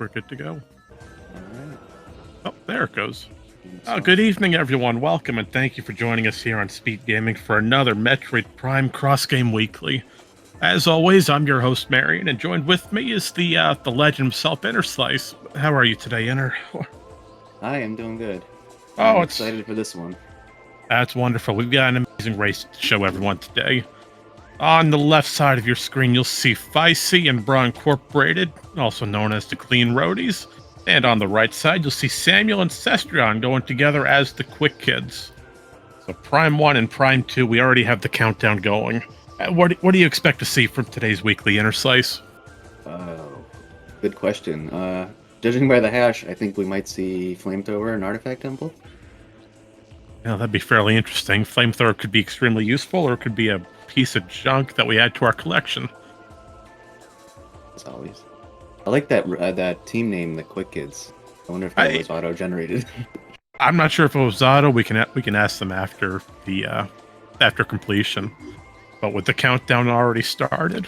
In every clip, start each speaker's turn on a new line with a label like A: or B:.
A: we're good to go.
B: Alright.
A: Oh, there it goes. Oh, good evening, everyone. Welcome, and thank you for joining us here on Speed Gaming for another Metroid Prime Cross Game Weekly. As always, I'm your host, Marion, and joined with me is the legend himself, Inner Slice. How are you today, Inner?
B: I am doing good.
A: Oh,
B: I'm
A: it's
B: excited for this one.
A: That's wonderful. We've got an amazing race to show everyone today. On the left side of your screen, you'll see Ficey and Bra Incorporated, also known as the Clean Roadies. And on the right side, you'll see Samuel and Cestrion going together as the Quick Kids. So Prime 1 and Prime 2, we already have the countdown going. What do you expect to see from today's weekly Inner Slice?
B: Oh, good question. Judging by the hash, I think we might see Flamethrower and Artifact Temple.
A: Yeah, that'd be fairly interesting. Flamethrower could be extremely useful, or it could be a piece of junk that we add to our collection.
B: As always. I like that team name, the Quick Kids. I wonder if that was auto-generated.
A: I'm not sure if it was auto. We can ask them after the after completion. But with the countdown already started,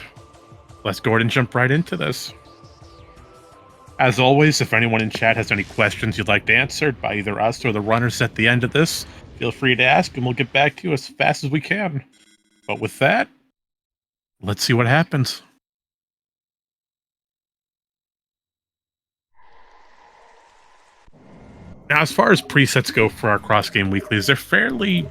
A: let's go ahead and jump right into this. As always, if anyone in chat has any questions you'd like to answered by either us or the runners at the end of this, feel free to ask and we'll get back to you as fast as we can. But with that, let's see what happens. Now, as far as presets go for our cross-game weeklies, they're fairly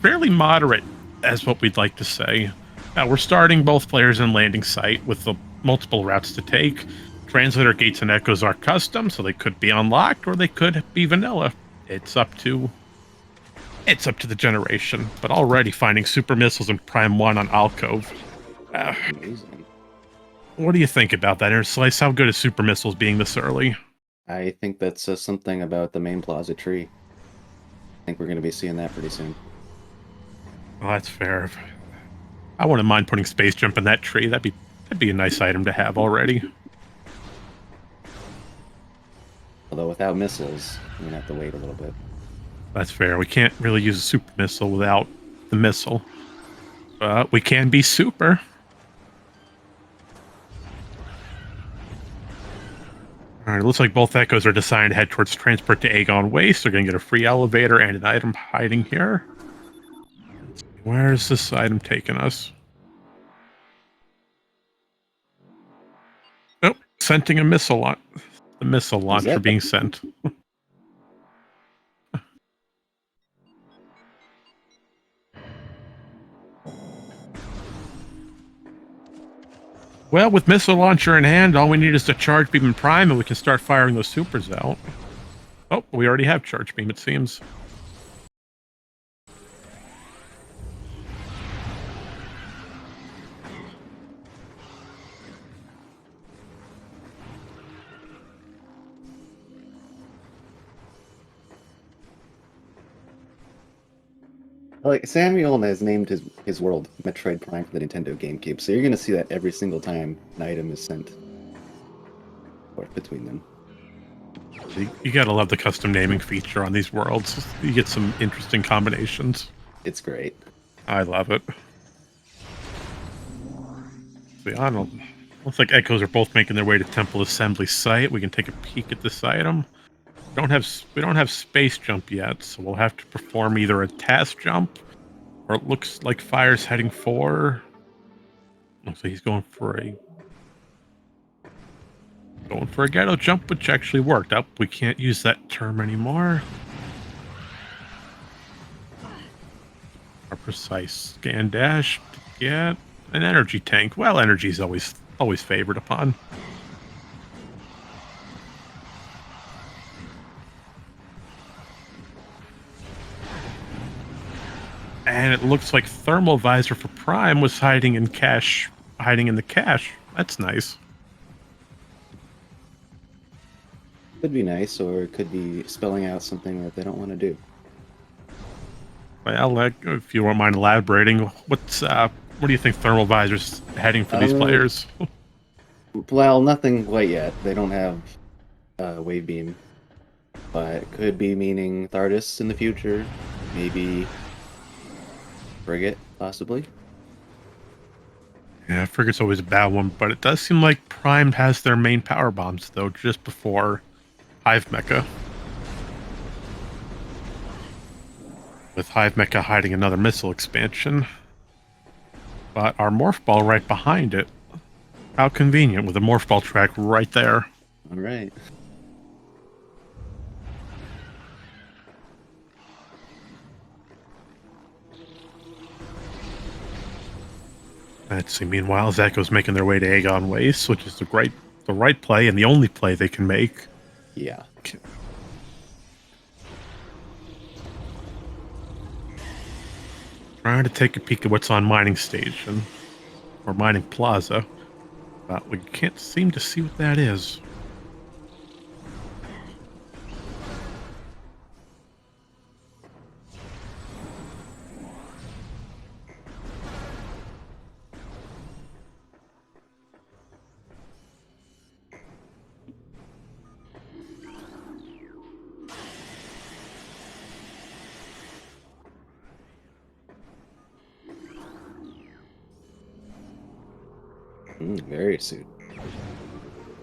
A: moderate, as what we'd like to say. We're starting both players in landing site with the multiple routes to take. Translator gates and echoes are custom, so they could be unlocked or they could be vanilla. It's up to the generation. But already finding super missiles in Prime 1 on Alcove.
B: Amazing.
A: What do you think about that, Inner Slice? How good is super missiles being this early?
B: I think that says something about the main plaza tree. I think we're going to be seeing that pretty soon.
A: Well, that's fair. I wouldn't mind putting Space Jump in that tree. That'd be a nice item to have already.
B: Although without missiles, we're going to have to wait a little bit.
A: That's fair. We can't really use a super missile without the missile. But we can be super. Alright, it looks like both Echoes are deciding to head towards Transport to Aegon Waste. They're going to get a free elevator and an item hiding here. Where's this item taking us? Oh, sending a missile launch. The missile launcher being sent. Well, with missile launcher in hand, all we need is to charge beam and prime, and we can start firing those supers out. Oh, we already have charge beam, it seems.
B: Like, Samuel has named his world Metroid Prime for the Nintendo GameCube, so you're going to see that every single time an item is sent forth between them.
A: You gotta love the custom naming feature on these worlds. You get some interesting combinations.
B: It's great.
A: I love it. See, I don't. Looks like Echoes are both making their way to Temple Assembly site. We can take a peek at this item. We don't have space jump yet, so we'll have to perform either a task jump, or it looks like Fire's heading for. Looks like he's going for a ghetto jump, which actually worked. Up, we can't use that term anymore. Our precise scan dash to get an energy tank. Well, energy is always favored upon. And it looks like Thermal Visor for Prime was hiding in the cache. That's nice.
B: Could be nice, or it could be spelling out something that they don't want to do.
A: Well, if you won't mind elaborating, what do you think Thermal Visor's heading for these players?
B: Well, nothing quite yet. They don't have Wave Beam, but it could be meaning Thardis in the future. Maybe Frigate, possibly.
A: Yeah, I figure it's always a bad one, but it does seem like Prime has their main power bombs, though, just before Hive Mecha. With Hive Mecha hiding another missile expansion. But our Morph Ball right behind it. How convenient, with a Morph Ball track right there.
B: All right.
A: Let's see, meanwhile, Zako's making their way to Aegon Waste, which is the right play and the only play they can make.
B: Yeah.
A: Trying to take a peek at what's on Mining Station, or Mining Plaza, but we can't seem to see what that is.
B: Very suit.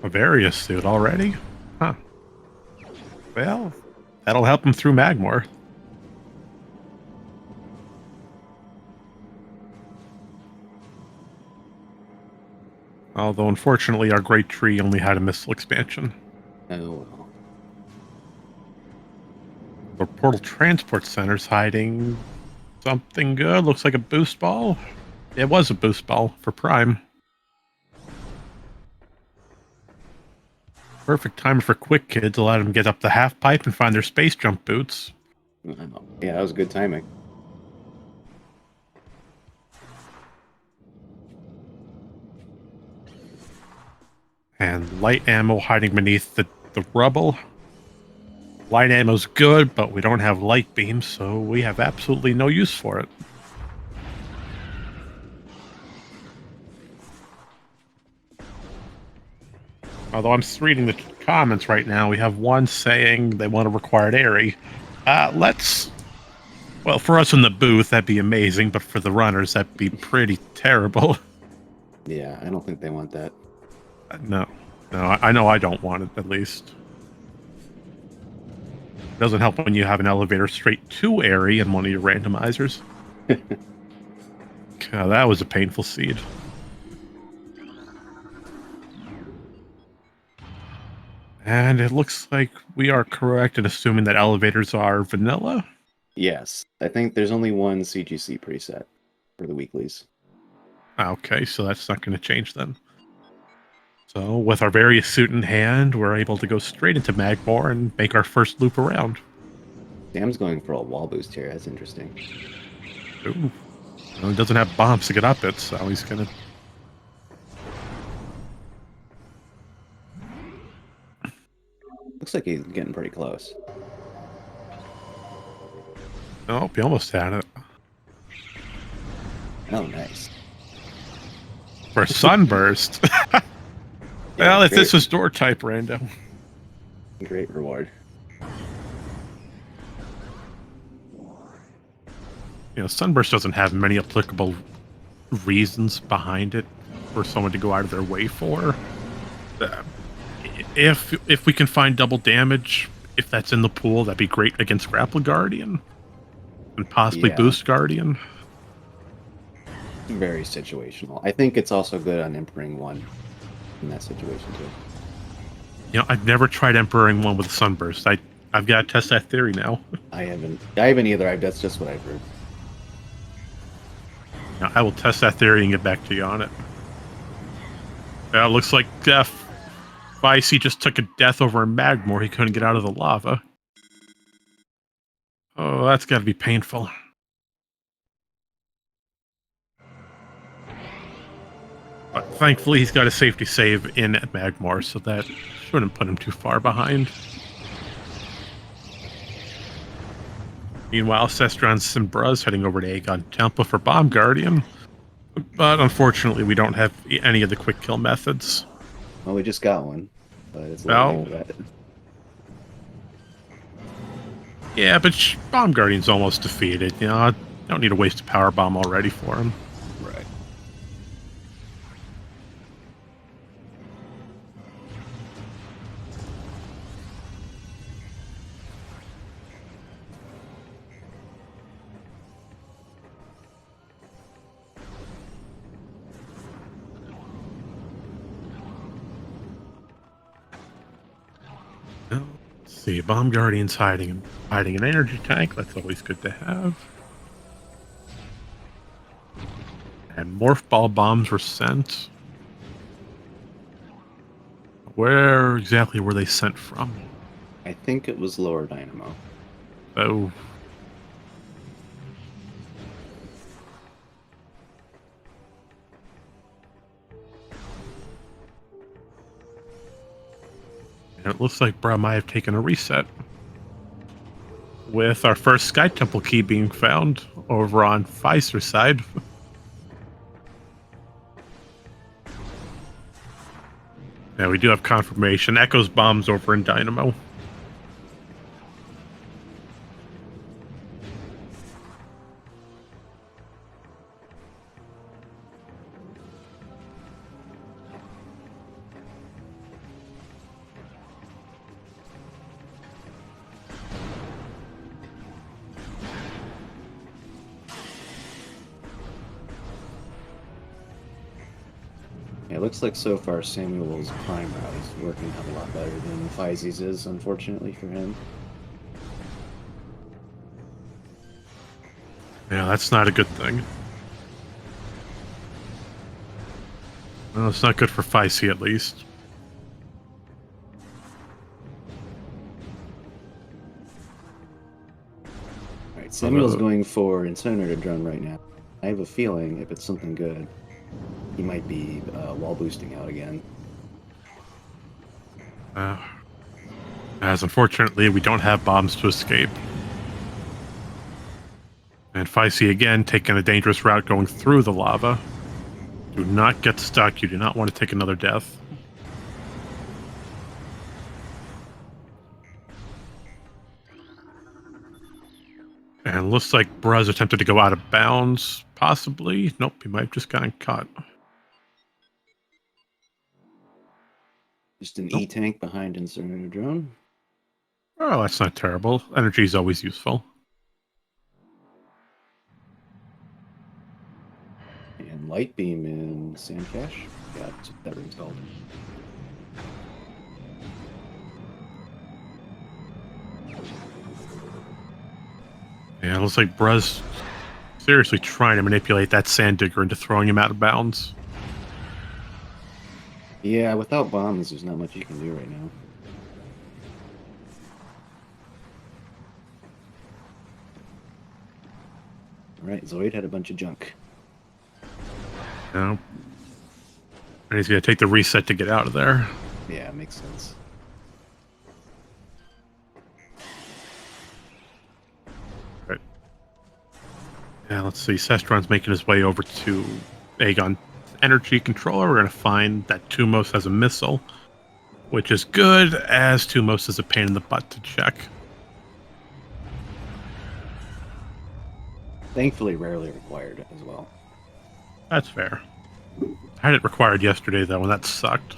A: A Various suit already? Huh. Well, that'll help him through Magmor. Although, unfortunately, our Great Tree only had a missile expansion.
B: Oh well.
A: The Portal Transport Center's hiding something good. Looks like a boost ball. It was a boost ball for Prime. Perfect time for quick kids. Allowed them to get up the half pipe and find their space jump boots.
B: Yeah, that was good timing.
A: And light ammo hiding beneath the rubble. Light ammo's good, but we don't have light beams, so we have absolutely no use for it. Although I'm reading the comments right now, we have one saying they want a required Airy. Well, for us in the booth, that'd be amazing, but for the runners, that'd be pretty terrible.
B: Yeah, I don't think they want that.
A: No, I know I don't want it, at least. Doesn't help when you have an elevator straight to Airy in one of your randomizers. God, that was a painful seed. And it looks like we are correct in assuming that elevators are vanilla.
B: Yes, I think there's only one CGC preset for the weeklies.
A: Okay, so that's not going to change then. So, with our various suit in hand, we're able to go straight into Magmor and make our first loop around.
B: Sam's going for a wall boost here. That's interesting.
A: Ooh. Well, he doesn't have bombs to get up it, so he's going to...
B: Looks like he's getting pretty close.
A: Oh, he almost had it.
B: Oh, nice.
A: For Sunburst. Well, if this was door type random.
B: Great reward.
A: Sunburst doesn't have many applicable reasons behind it for someone to go out of their way for. If we can find double damage, if that's in the pool, that'd be great against Grapple Guardian. And possibly Boost Guardian.
B: Very situational. I think it's also good on Emperor 1 in that situation too.
A: I've never tried Emperor 1 with Sunburst. I've got to test that theory now.
B: I haven't either. That's just what I've heard.
A: I will test that theory and get back to you on it. It looks like Vicey just took a death over in Magmor. He couldn't get out of the lava. Oh, that's got to be painful. But thankfully, he's got a safety save in at Magmor, so that shouldn't put him too far behind. Meanwhile, Sestron's Simbra's heading over to Aegon Temple for Bomb Guardian. But unfortunately, we don't have any of the quick kill methods.
B: Well, we just got one, but it's
A: Well,
B: for that.
A: Yeah, but Bomb Guardian's almost defeated. I don't need to waste a power bomb already for him.
B: Right.
A: Well, let's see, Bomb Guardian's hiding an energy tank. That's always good to have. And morph ball bombs were sent. Where exactly were they sent from?
B: I think it was Lower Dynamo.
A: Oh. And it looks like Bra might have taken a reset. With our first Sky Temple key being found over on Pfizer's side. Yeah, we do have confirmation. Echo's bombs over in Dynamo.
B: Yeah, it looks like so far Samuel's prime route is working out a lot better than Fizzy's is, unfortunately for him.
A: Yeah, that's not a good thing. Well, it's not good for Feisty, at least.
B: Alright, Samuel's going for Incinerator Drone right now. I have a feeling if it's something good, he might be wall boosting out again.
A: As unfortunately, we don't have bombs to escape. And Feisty again taking a dangerous route going through the lava. Do not get stuck. You do not want to take another death. And looks like Bruz attempted to go out of bounds, possibly. Nope, he might have just gotten caught.
B: Just an E-tank behind Incinerator Drone.
A: Oh, that's not terrible. Energy is always useful.
B: And Light Beam in Sand Cache. Yeah, that rings gold.
A: Yeah, it looks like Bruz seriously trying to manipulate that Sand Digger into throwing him out of bounds.
B: Yeah, without bombs, there's not much you can do right now. Alright, Zoid had a bunch of junk.
A: No. And he's going to take the reset to get out of there.
B: Yeah, makes sense.
A: Right. Yeah, let's see. Cestron's making his way over to Aegon Energy Controller. We're going to find that Tumos has a missile, which is good, as Tumos is a pain in the butt to check.
B: Thankfully, rarely required as well.
A: That's fair. I had it required yesterday, though, and that sucked.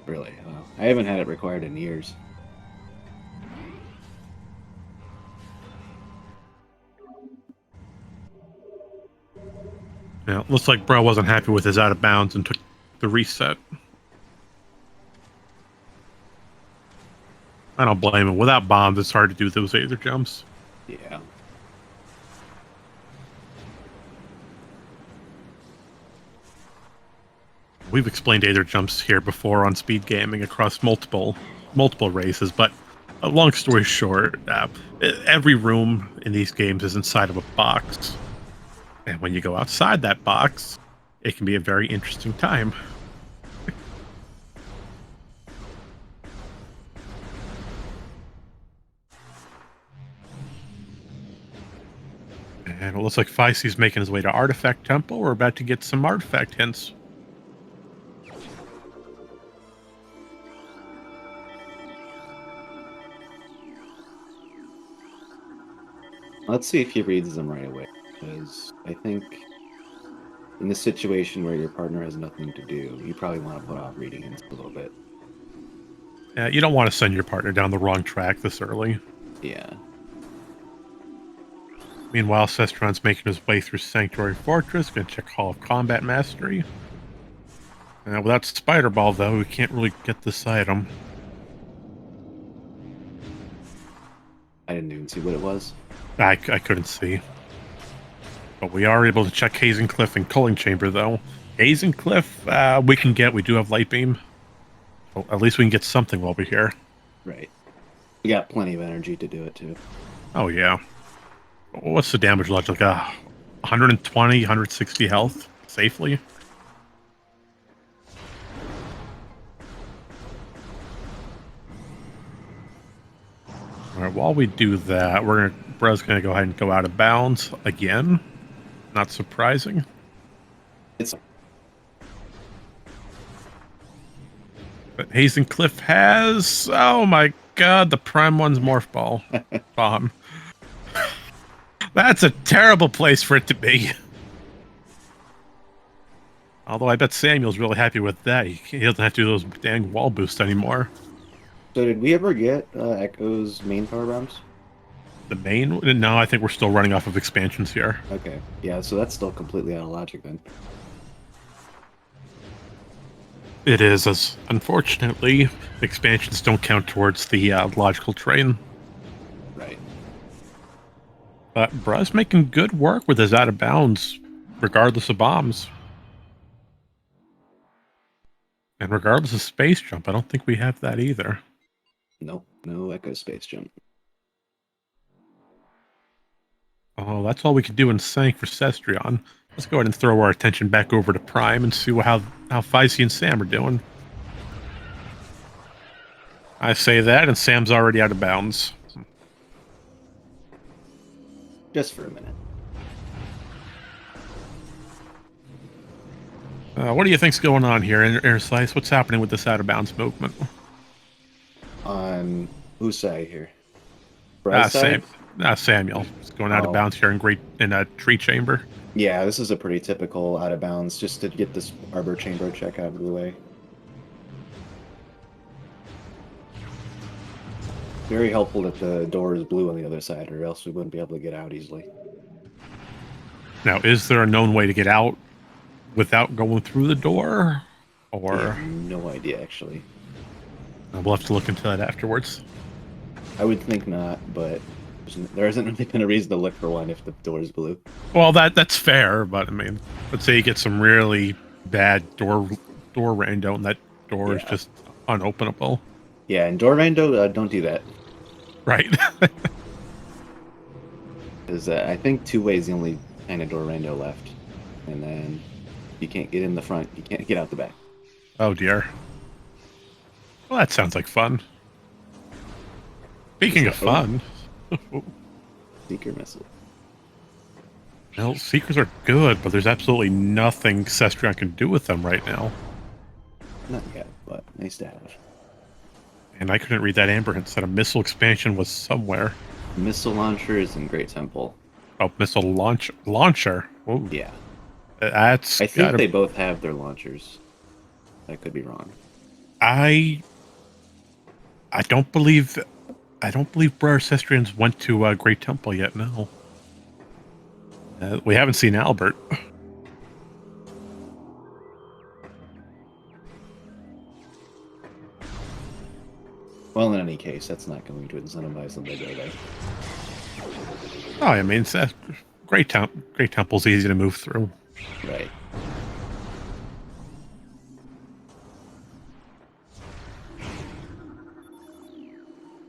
B: Really? I haven't had it required in years.
A: Yeah, it looks like Bro wasn't happy with his out of bounds and took the reset. I don't blame him. Without bombs, it's hard to do those Aether jumps.
B: Yeah.
A: We've explained Aether jumps here before on speed gaming across multiple races, but long story short, every room in these games is inside of a box. And when you go outside that box, it can be a very interesting time. And it looks like Feisty's making his way to Artifact Temple. We're about to get some artifact hints.
B: Let's see if he reads them right away, because I think in this situation where your partner has nothing to do, you probably want to put off reading it a little bit.
A: You don't want to send your partner down the wrong track this early.
B: Yeah.
A: Meanwhile, Cestron's making his way through Sanctuary Fortress, going to check Hall of Combat Mastery. Without Spider Ball, though, we can't really get this item.
B: I didn't even see what it was.
A: I couldn't see. But we are able to check Hazen Cliff and Culling Chamber, though. Hazen Cliff, we can get. We do have Light Beam. So at least we can get something while we're here.
B: Right. We got plenty of energy to do it too.
A: Oh, yeah. What's the damage like? Like 120, 160 health safely? All right, while we do that, Bro's gonna go ahead and go out of bounds again. Not surprising.
B: It's
A: But Hazen Cliff has, oh my god, the Prime One's Morph Ball bomb. That's a terrible place for it to be. Although I bet Samuel's really happy with that. He doesn't have to do those dang wall boosts anymore.
B: So did we ever get Echo's main power bombs?
A: The main, no, I think we're still running off of expansions here.
B: Okay. Yeah, so that's still completely out of logic then.
A: It is, as unfortunately, expansions don't count towards the logical train.
B: Right.
A: But Bruh's making good work with his out of bounds, regardless of bombs. And regardless of space jump, I don't think we have that either.
B: Nope. No Echo space jump.
A: Oh, that's all we can do in sync for Cestrion. Let's go ahead and throw our attention back over to Prime and see how Feisty and Sam are doing. I say that, and Sam's already out of bounds.
B: Just for a minute.
A: What do you think's going on here, Air Slice? What's happening with this out of bounds movement?
B: On whose side here? Bry's side?
A: Samuel. He's going out of bounds here in a tree chamber.
B: Yeah, this is a pretty typical out of bounds, just to get this Arbor Chamber check out of the way. Very helpful that the door is blue on the other side, or else we wouldn't be able to get out easily.
A: Now, is there a known way to get out without going through the door? Or
B: I have no idea, actually.
A: we'll have to look into that afterwards.
B: I would think not, but there hasn't really been a reason to look for one if the door is blue.
A: Well, that's fair, but I mean, let's say you get some really bad door rando, and that door is just unopenable.
B: Yeah, and door rando, don't do that.
A: Right.
B: Because I think two-way is the only kind of door rando left. And then you can't get in the front, you can't get out the back.
A: Oh, dear. Well, that sounds like fun. Speaking of fun...
B: Seeker missile.
A: Well, Seekers are good, but there's absolutely nothing Cestrion can do with them right now.
B: Not yet, but nice to have.
A: And I couldn't read that Amber Hint said a missile expansion was somewhere.
B: Missile launcher is in Great Temple.
A: Oh, missile launcher. Ooh.
B: Yeah.
A: That's
B: I think they both have their launchers. I could be wrong.
A: I don't believe Briar Cestrians went to Great Temple yet, no. We haven't seen Albert.
B: Well, in any case, that's not going to incentivize them to go there.
A: Oh, I mean, Great Temple's easy to move through.
B: Right.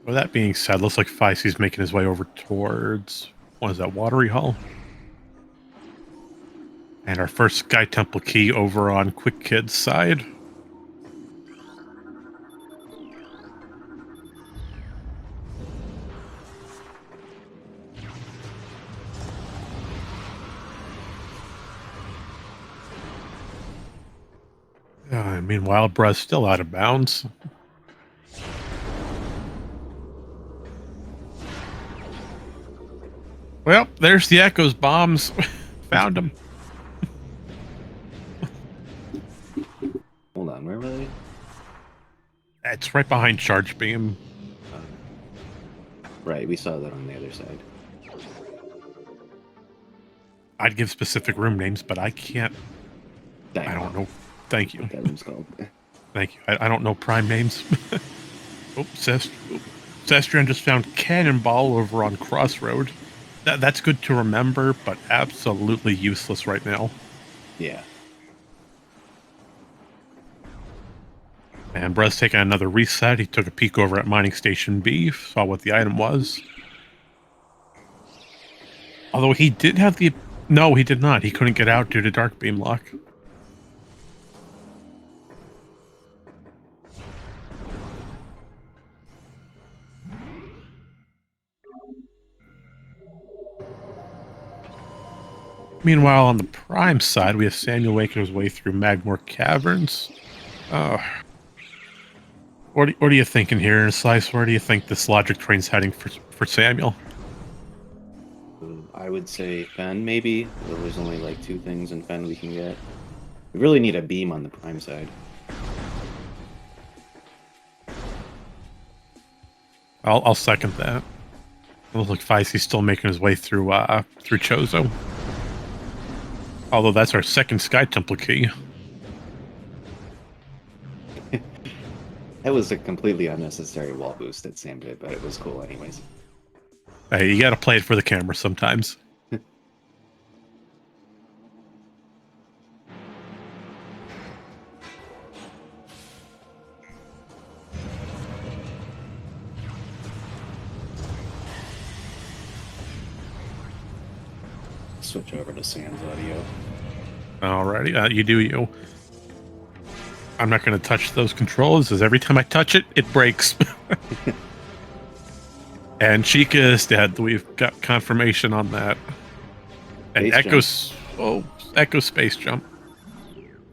A: With that being said, looks like Feisty's making his way over towards, what is that, Watery Hall? And our first Sky Temple key over on Quick Kid's side. Meanwhile, Bruh's still out of bounds. Well, there's the Echo's bombs. Found them.
B: Hold on, where were they?
A: It's right behind Charge Beam.
B: Right, we saw that on the other side.
A: I'd give specific room names, but I can't.
B: Dang,
A: I don't know. Thank you.
B: what that room's called.
A: Thank you. I don't know prime names. Oh, Sestrian just found Cannonball over on Crossroad. That's good to remember, but absolutely useless right now.
B: Yeah.
A: And Brez taking another reset. He took a peek over at Mining Station B, saw what the item was. Although he did have the... No, he did not. He couldn't get out due to Dark Beam lock. Meanwhile, on the Prime side, we have Samuel making his way through Magmore Caverns. What are you thinking here, Slice? Where do you think this logic train's heading for Samuel?
B: I would say Fen, maybe. There's only like 2 things in Fen we can get. We really need a beam on the Prime side.
A: I'll second that. It looks like Feisty's still making his way through Chozo. Although that's our second Sky Temple key.
B: That was a completely unnecessary wall boost that Sam did, but it was cool anyways.
A: Hey, you gotta play it for the camera sometimes.
B: Switch over to Sam's audio.
A: Alrighty, you do you. I'm not going to touch those controls, as every time I touch it, it breaks. And Chica is dead. We've got confirmation on that. And Echo Space Jump.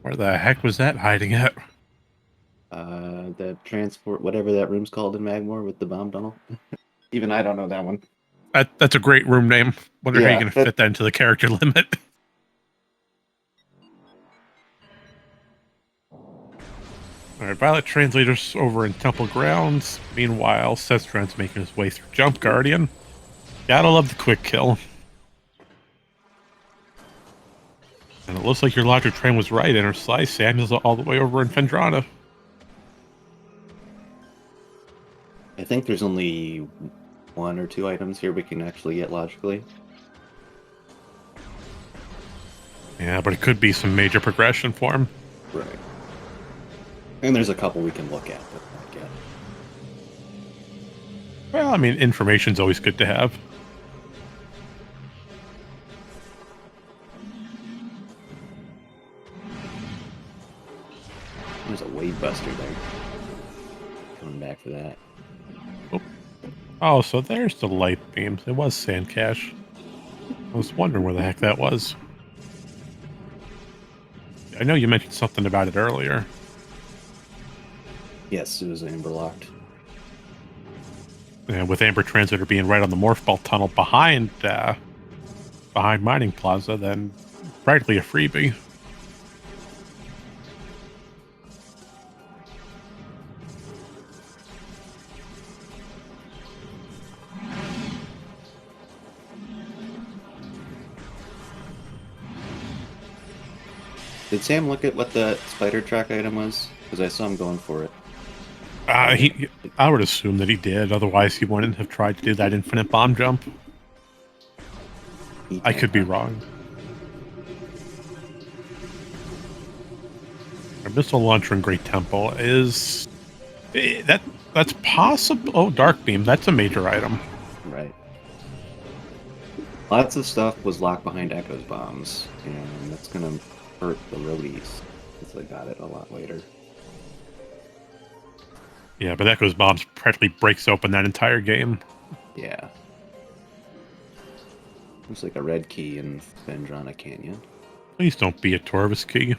A: Where the heck was that hiding at?
B: The transport, whatever that room's called in Magmore with the bomb tunnel. Even I don't know that one.
A: That's a great room name. Wonder how you're going to fit that into the character limit. Alright, Violet Translator's over in Temple Grounds. Meanwhile, Sestran's making his way through Jump Guardian. Gotta love the quick kill. And it looks like your logic train was right in her slice. Samuel's all the way over in Fendrana.
B: I think there's only 1 or 2 items here we can actually get logically.
A: Yeah, but it could be some major progression for him.
B: Right. And there's a couple we can look at, but not yet.
A: Well, I mean, information's always good to have.
B: There's a wave buster there. Coming back for that.
A: Oh, so there's the light beams. It was Sand Cache. I was wondering where the heck that was. I know you mentioned something about it earlier.
B: Yes, it was amber locked.
A: And with Amber Translator being right on the Morph Belt tunnel behind Mining Plaza, then practically a freebie.
B: Did Sam look at what the spider track item was? Because I saw him going for it.
A: I would assume that he did. Otherwise, he wouldn't have tried to do that infinite bomb jump. I could be wrong. Our missile launcher in Great Temple is that's possible. Oh, Dark Beam. That's a major item.
B: Right. Lots of stuff was locked behind Echo's bombs, and that's gonna hurt the roadies since I got it a lot later.
A: Yeah, but Echo's bombs practically breaks open that entire game.
B: Yeah. Looks like a red key in Vendrana Canyon.
A: Please don't be a Torvis key.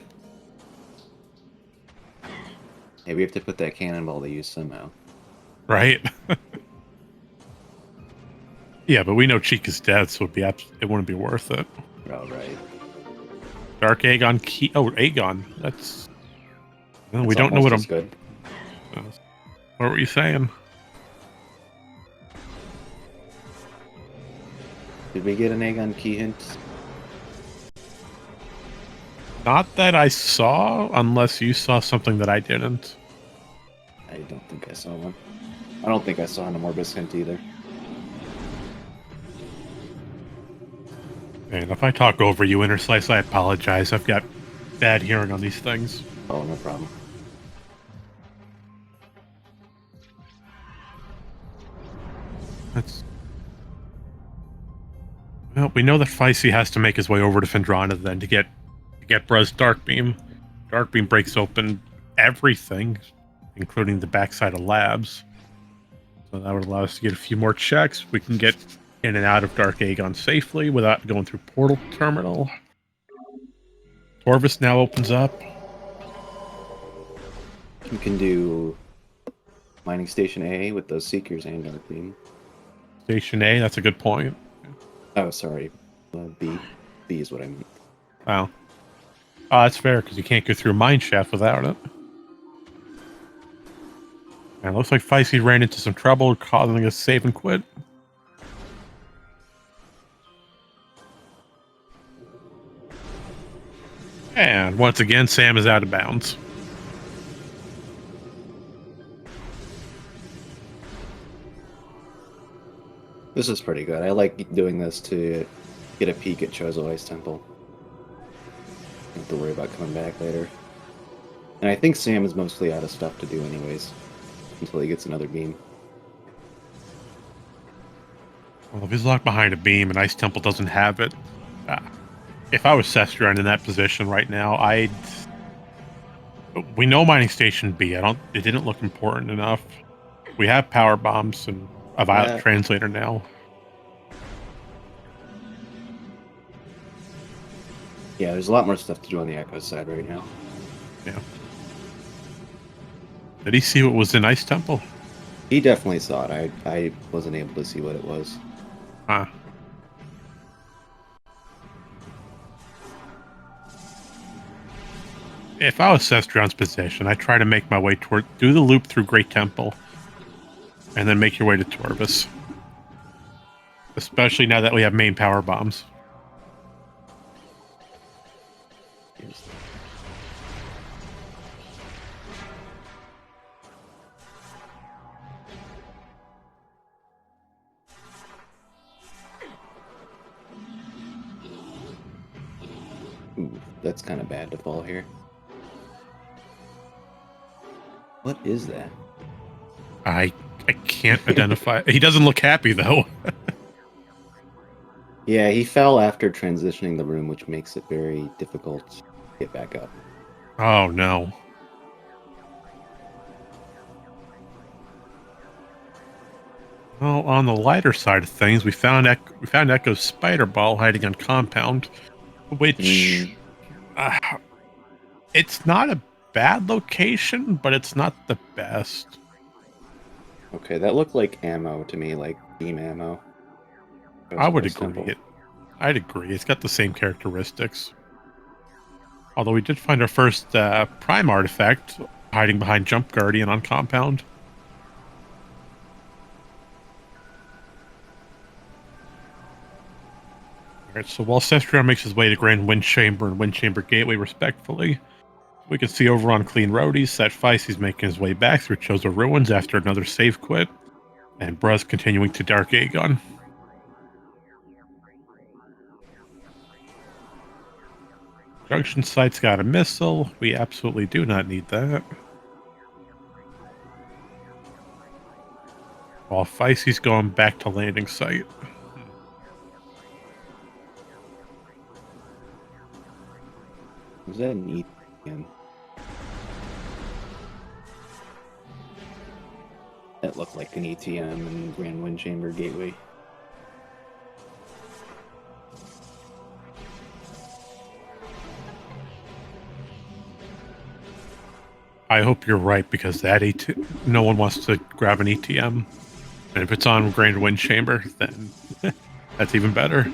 B: Hey, we have to put that cannonball they use somehow.
A: Right? Yeah, but we know Chica's dead, so it wouldn't be worth it.
B: Oh, right.
A: Dark Aegon key. Oh, Aegon. That's... Well, we
B: That's
A: don't know what I'm...
B: good.
A: What were you saying?
B: Did we get an Aegon key hint?
A: Not that I saw, unless you saw something that I didn't.
B: I don't think I saw one. I don't think I saw an Amorbus hint either.
A: And if I talk over you, Interslice, I apologize. I've got bad hearing on these things.
B: Oh, no problem.
A: Well, we know that Feisty has to make his way over to Fendrana then to get Bruz's Dark Beam. Dark Beam breaks open everything, including the backside of labs. So that would allow us to get a few more checks. We can get in and out of Dark Aegon safely without going through Portal Terminal. Torvis now opens up.
B: You can do Mining Station A with those Seekers and Dark Beam.
A: Station A, that's a good point.
B: Oh, sorry. B. B is what I meant.
A: Wow. That's fair, because you can't go through a mine shaft without it. And it looks like Feisty ran into some trouble, causing us save and quit. And once again, Sam is out of bounds.
B: This is pretty good. I like doing this to get a peek at Chozo Ice Temple. Don't have to worry about coming back later. And I think Sam is mostly out of stuff to do anyways, until he gets another beam.
A: Well, if he's locked behind a beam and Ice Temple doesn't have it, if I was Cestrion in that position right now, we know Mining Station B. It didn't look important enough. We have power bombs and a Violet Translator now.
B: Yeah, there's a lot more stuff to do on the Echo side right now.
A: Yeah. Did he see what was in Ice Temple?
B: He definitely saw it. I wasn't able to see what it was.
A: Huh. If I was Cestrion's position, I'd try to make my way do the loop through Great Temple, and then make your way to Torvis. Especially now that we have main power bombs.
B: Ooh, that's kind of bad to fall here. What is that?
A: I can't identify. He doesn't look happy, though.
B: Yeah, he fell after transitioning the room, which makes it very difficult to get back up.
A: Oh, no. Well, on the lighter side of things, we found Echo's spider ball hiding on compound, which it's not a bad location, but it's not the best.
B: Okay, that looked like ammo to me, like beam ammo.
A: I would agree. I'd agree. It's got the same characteristics. Although we did find our first prime artifact hiding behind Jump Guardian on compound. Alright, so while Cestrion makes his way to Grand Wind Chamber and Wind Chamber Gateway respectfully, we can see over on Clean Roadies that Feisty's making his way back through Chozo Ruins after another save quit, and Bruz continuing to Dark Aegon. Junction site's got a missile. We absolutely do not need that. While Feisty's going back to landing site.
B: Was that an ETM? That looked like an ETM in Grand Wind Chamber Gateway.
A: I hope you're right, because no one wants to grab an ETM. And if it's on Grand Wind Chamber, then that's even better.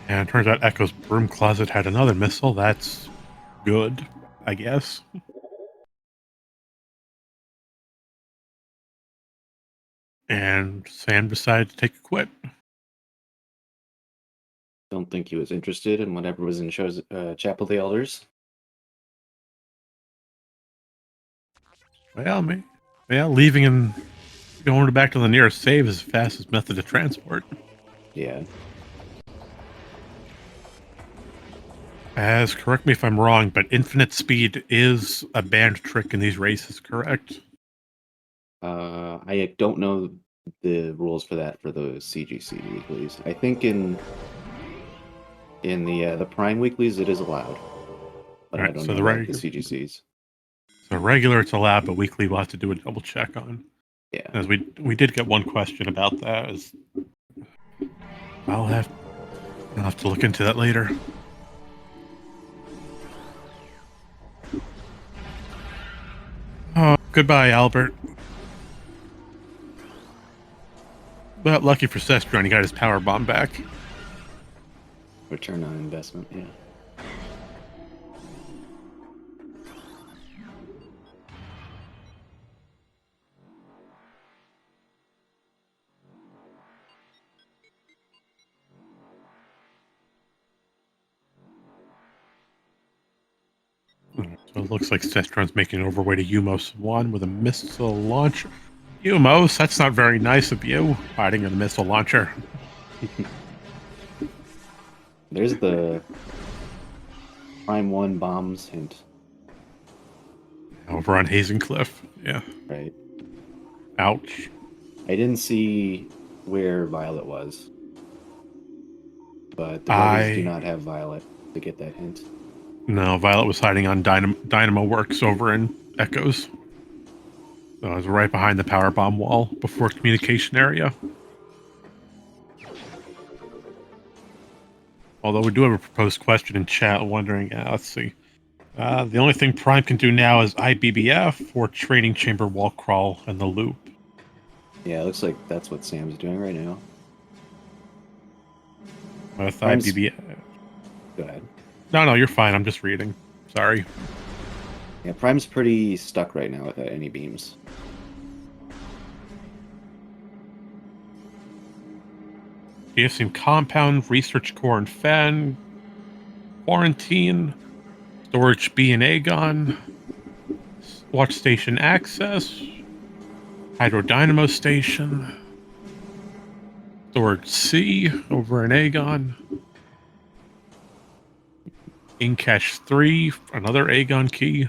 A: And it turns out Echo's broom closet had another missile. That's good, I guess. And Sam decided to take a quit.
B: Don't think he was interested in whatever was in Chapel of the Elders.
A: Well, leaving and going back to the nearest save is the fastest method of transport.
B: Yeah.
A: As correct me if I'm wrong, but infinite speed is a banned trick in these races, correct?
B: I don't know the rules for that for the CGC weeklies. I think in the Prime weeklies it is allowed, but
A: All
B: I
A: right,
B: don't
A: so
B: know about the CGCs.
A: so regular it's allowed, but weekly we'll have to do a double check on.
B: Yeah.
A: As we did get one question about that. I'll have to look into that later. Oh, goodbye, Albert. But lucky for Cestron, he got his power bomb back.
B: Return on investment, yeah.
A: So it looks like Cestron's making over way to Umos 1 with a missile launcher. Umos, that's not very nice of you, hiding in a missile launcher.
B: There's the Prime 1 bombs hint.
A: Over on Hazen Cliff, yeah.
B: Right.
A: Ouch.
B: I didn't see where Violet was, but the brothers do not have Violet to get that hint.
A: No, Violet was hiding on Dynamo Works over in Echoes. So I was right behind the power bomb wall before communication area. Although we do have a proposed question in chat wondering, let's see. The only thing Prime can do now is IBBF or training chamber wall crawl and the loop.
B: Yeah, it looks like that's what Sam's doing right now.
A: With
B: Prime's...
A: IBBF.
B: Go ahead.
A: No, you're fine. I'm just reading. Sorry.
B: Yeah, Prime's pretty stuck right now without any beams.
A: GFC Compound, Research Core and Fen, Quarantine, Storage B and Aegon, Watch Station Access, Hydrodynamo Station, Storage C over in Aegon, Incache 3, another Aegon key.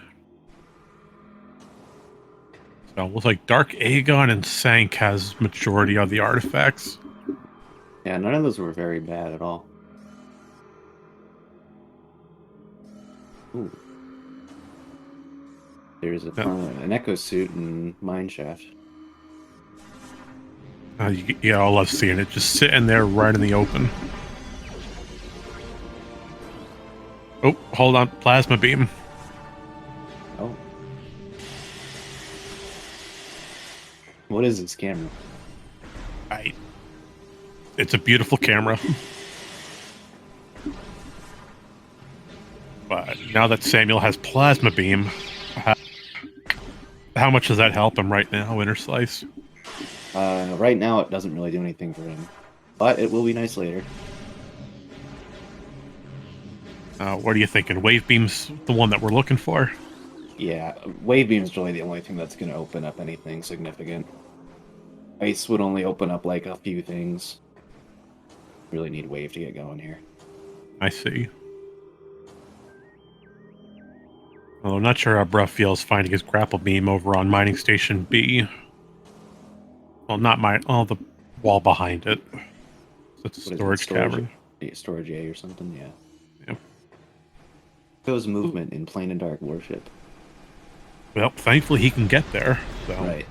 A: So it looks like Dark Aegon and Sank has majority of the artifacts.
B: Yeah, none of those were very bad at all. Ooh. There's an Echo suit and Mineshaft.
A: Yeah, I love seeing it just sitting there right in the open. Oh, hold on. Plasma beam.
B: Oh. What is this camera?
A: It's a beautiful camera. But now that Samuel has plasma beam, how much does that help him right now, Winter Slice?
B: Right now it doesn't really do anything for him. But it will be nice later.
A: What are you thinking? Wave beam's the one that we're looking for?
B: Yeah, Wave Beam's really the only thing that's going to open up anything significant. Ice would only open up like a few things. Really need Wave to get going here.
A: I see. Although I'm not sure how Bruff feels finding his grapple beam over on Mining Station B. Well, not mine. Oh, the wall behind it. So it's a storage cavern.
B: Storage A or something, yeah.
A: Yep.
B: Shows movement in Plain and Dark Warship.
A: Well, thankfully he can get there. So.
B: Right.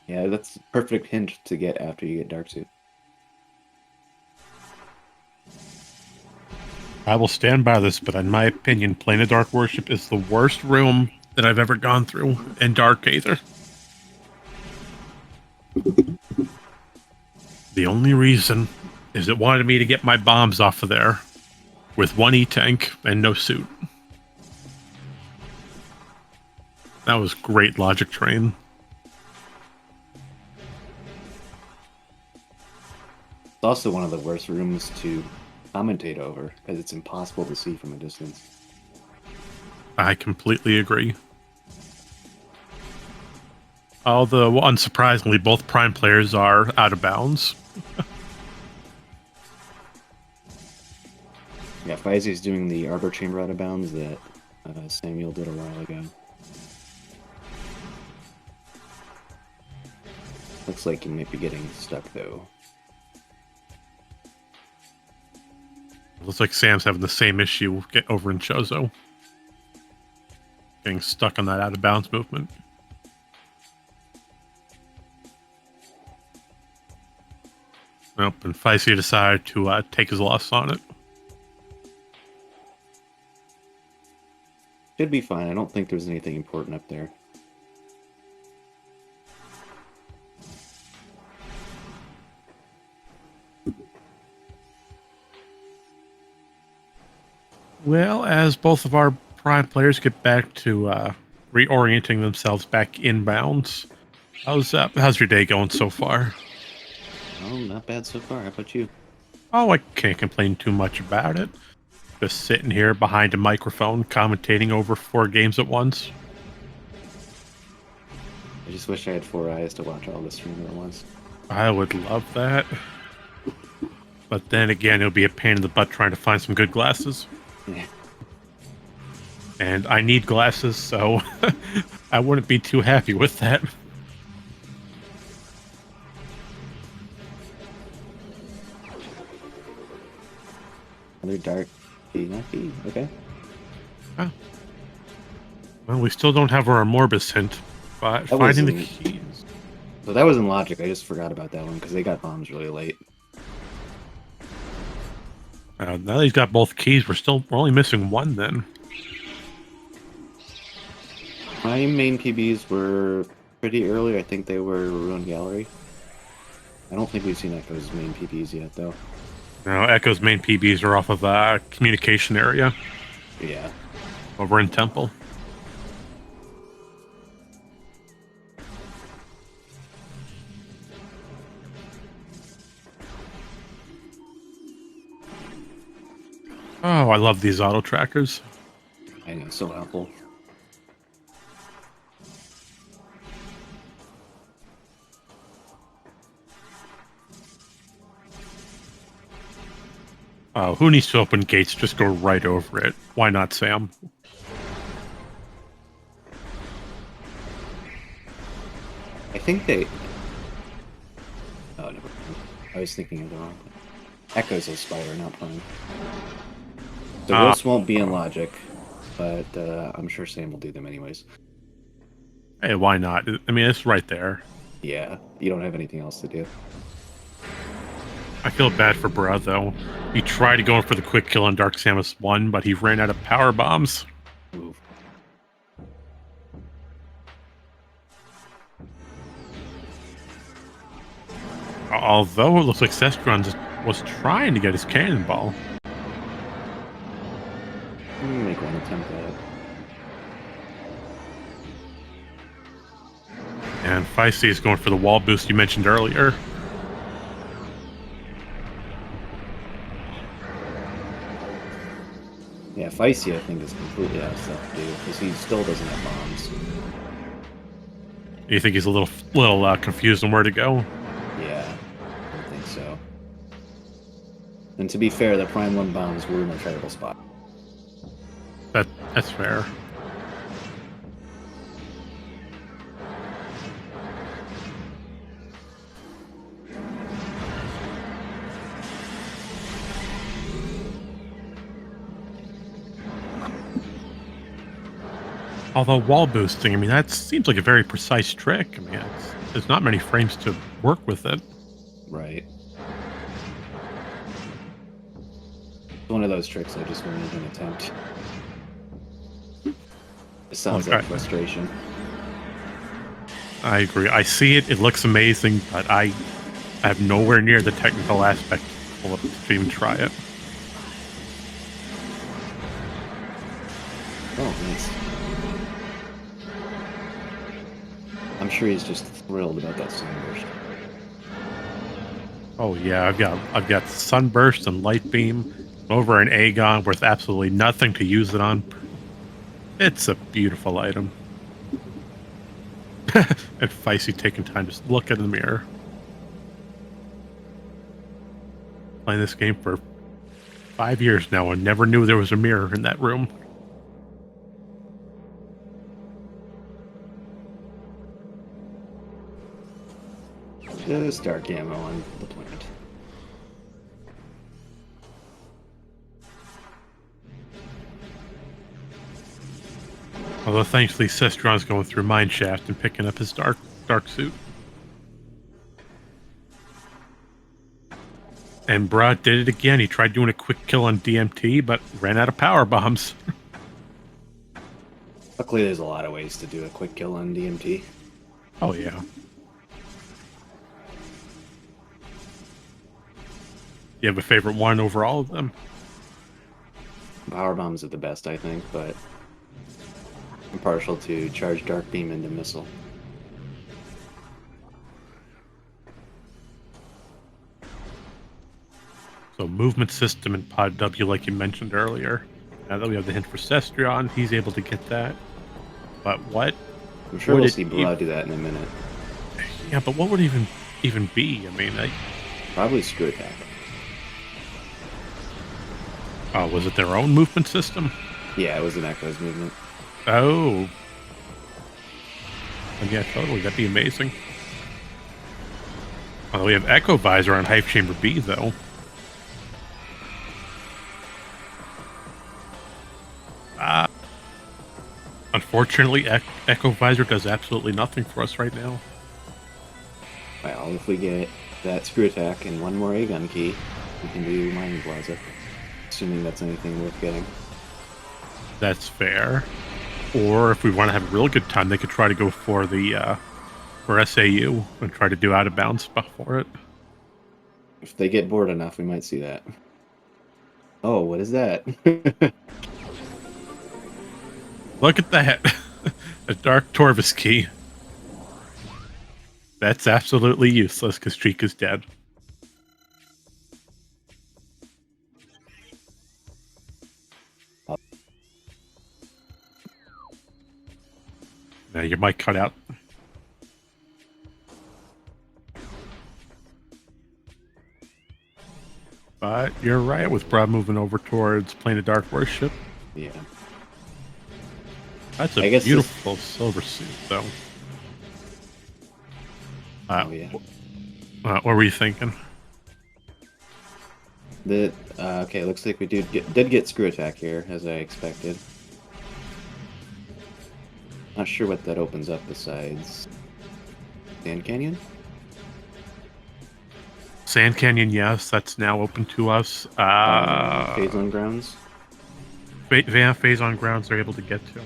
B: Yeah, that's a perfect hint to get after you get Darksuit.
A: I will stand by this, but in my opinion, Plain of Dark Worship is the worst room that I've ever gone through in Dark Aether. The only reason is it wanted me to get my bombs off of there with one E-tank and no suit. That was great logic train.
B: It's also one of the worst rooms to commentate over, because it's impossible to see from a distance.
A: I completely agree. Although, unsurprisingly, both Prime players are out of bounds.
B: Yeah, Faizy's doing the Arbor Chamber out of bounds that Samuel did a while ago. Looks like he might be getting stuck, though.
A: Looks like Sam's having the same issue over in Chozo. Getting stuck on that out of bounds movement. Nope, and Feisty decided to take his loss on it.
B: Should be fine. I don't think there's anything important up there.
A: Well, as both of our Prime players get back to reorienting themselves back inbounds, how's your day going so far?
B: Oh, not bad so far. How about you?
A: Oh, I can't complain too much about it. Just sitting here behind a microphone, commentating over 4 games at once.
B: I just wish I had 4 eyes to watch all this stream at once.
A: I would love that. But then again, it'll be a pain in the butt trying to find some good glasses.
B: Yeah.
A: And I need glasses, so I wouldn't be too happy with that.
B: Another dark key, not key. Okay.
A: Oh. Well, we still don't have our Morbus hint. But finding the keys.
B: So that was in logic. I just forgot about that one because they got bombs really late.
A: Now that he's got both keys, we're only missing one then.
B: My main PBs were pretty early. I think they were Ruined Gallery. I don't think we've seen Echo's main PBs yet, though.
A: No, Echo's main PBs are off of communication area.
B: Yeah.
A: Over in Temple. Oh, I love these auto trackers.
B: I know, so helpful.
A: Who needs to open gates? Just go right over it. Why not, Sam?
B: I think they... Oh, never mind. I was thinking of the wrong one. Echo's a spider, not Prime. The roasts won't be in logic, but I'm sure Sam will do them anyways.
A: Hey, why not? I mean, it's right there.
B: Yeah, you don't have anything else to do.
A: I feel bad for Bra, though. He tried to go for the quick kill on Dark Samus 1, but he ran out of power bombs.
B: Ooh.
A: Although it looks like Cestron was trying to get his cannonball.
B: Make one attempt at it.
A: And Feisty is going for the wall boost you mentioned earlier.
B: Yeah, Feisty, I think, is completely out of stuff to do, because he still doesn't have bombs.
A: You think he's a little confused on where to go?
B: Yeah, I think so. And to be fair, the Prime 1 bombs were in a terrible spot.
A: That's fair. Although wall boosting, I mean, that seems like a very precise trick. I mean, there's not many frames to work with it.
B: Right. One of those tricks I just won't even attempt. It sounds like frustration.
A: I agree. I see it. It looks amazing, but I have nowhere near the technical aspect pull up the stream and try it.
B: Oh, nice. I'm sure he's just thrilled about that sunburst.
A: Oh yeah, I've got Sunburst and Light Beam over an Aegon with absolutely nothing to use it on. It's a beautiful item. And Feisty taking time to look in the mirror. Playing this game for 5 years now and never knew there was a mirror in that room.
B: Just dark ammo on the planet.
A: Although thankfully Cestron's going through Mineshaft and picking up his dark suit. And Brad did it again. He tried doing a quick kill on DMT, but ran out of power bombs.
B: Luckily, there's a lot of ways to do a quick kill on DMT.
A: Oh yeah. You have a favorite one over all of them?
B: Power bombs are the best, I think, but I'm partial to charge dark beam into missile.
A: So movement system and Pod W, like you mentioned earlier. Now that we have the hint for Cestrion, he's able to get that. But what?
B: I'm sure we'll see Blood do that in a minute.
A: Yeah, but what would even be? I mean,
B: probably screw attack.
A: Oh, was it their own movement system?
B: Yeah, it was an Echo's movement.
A: Oh. And yeah, totally. That'd be amazing. Well, we have Echo Visor on Hive Chamber B, though. Unfortunately, Echo Visor does absolutely nothing for us right now.
B: Well, if we get that screw attack and one more A-gun key, we can do Mining Plaza. Assuming that's anything worth getting.
A: That's fair. Or if we want to have a real good time, they could try to go for the for SAU and try to do out of bounds stuff for it.
B: If they get bored enough, we might see that. Oh, what is that?
A: Look at that. A Dark Torvus key. That's absolutely useless because Chica's dead. Now your mic cut out. But you're right with Brad moving over towards Plane of Dark Worship.
B: Yeah.
A: That's a beautiful silver suit, though.
B: Oh, yeah.
A: What were you thinking?
B: Okay, looks like we did get screw attack here, as I expected. Not sure what that opens up besides Sand Canyon?
A: Sand Canyon, yes, that's now open to us.
B: Phase on grounds?
A: Phase on grounds they're able to get to.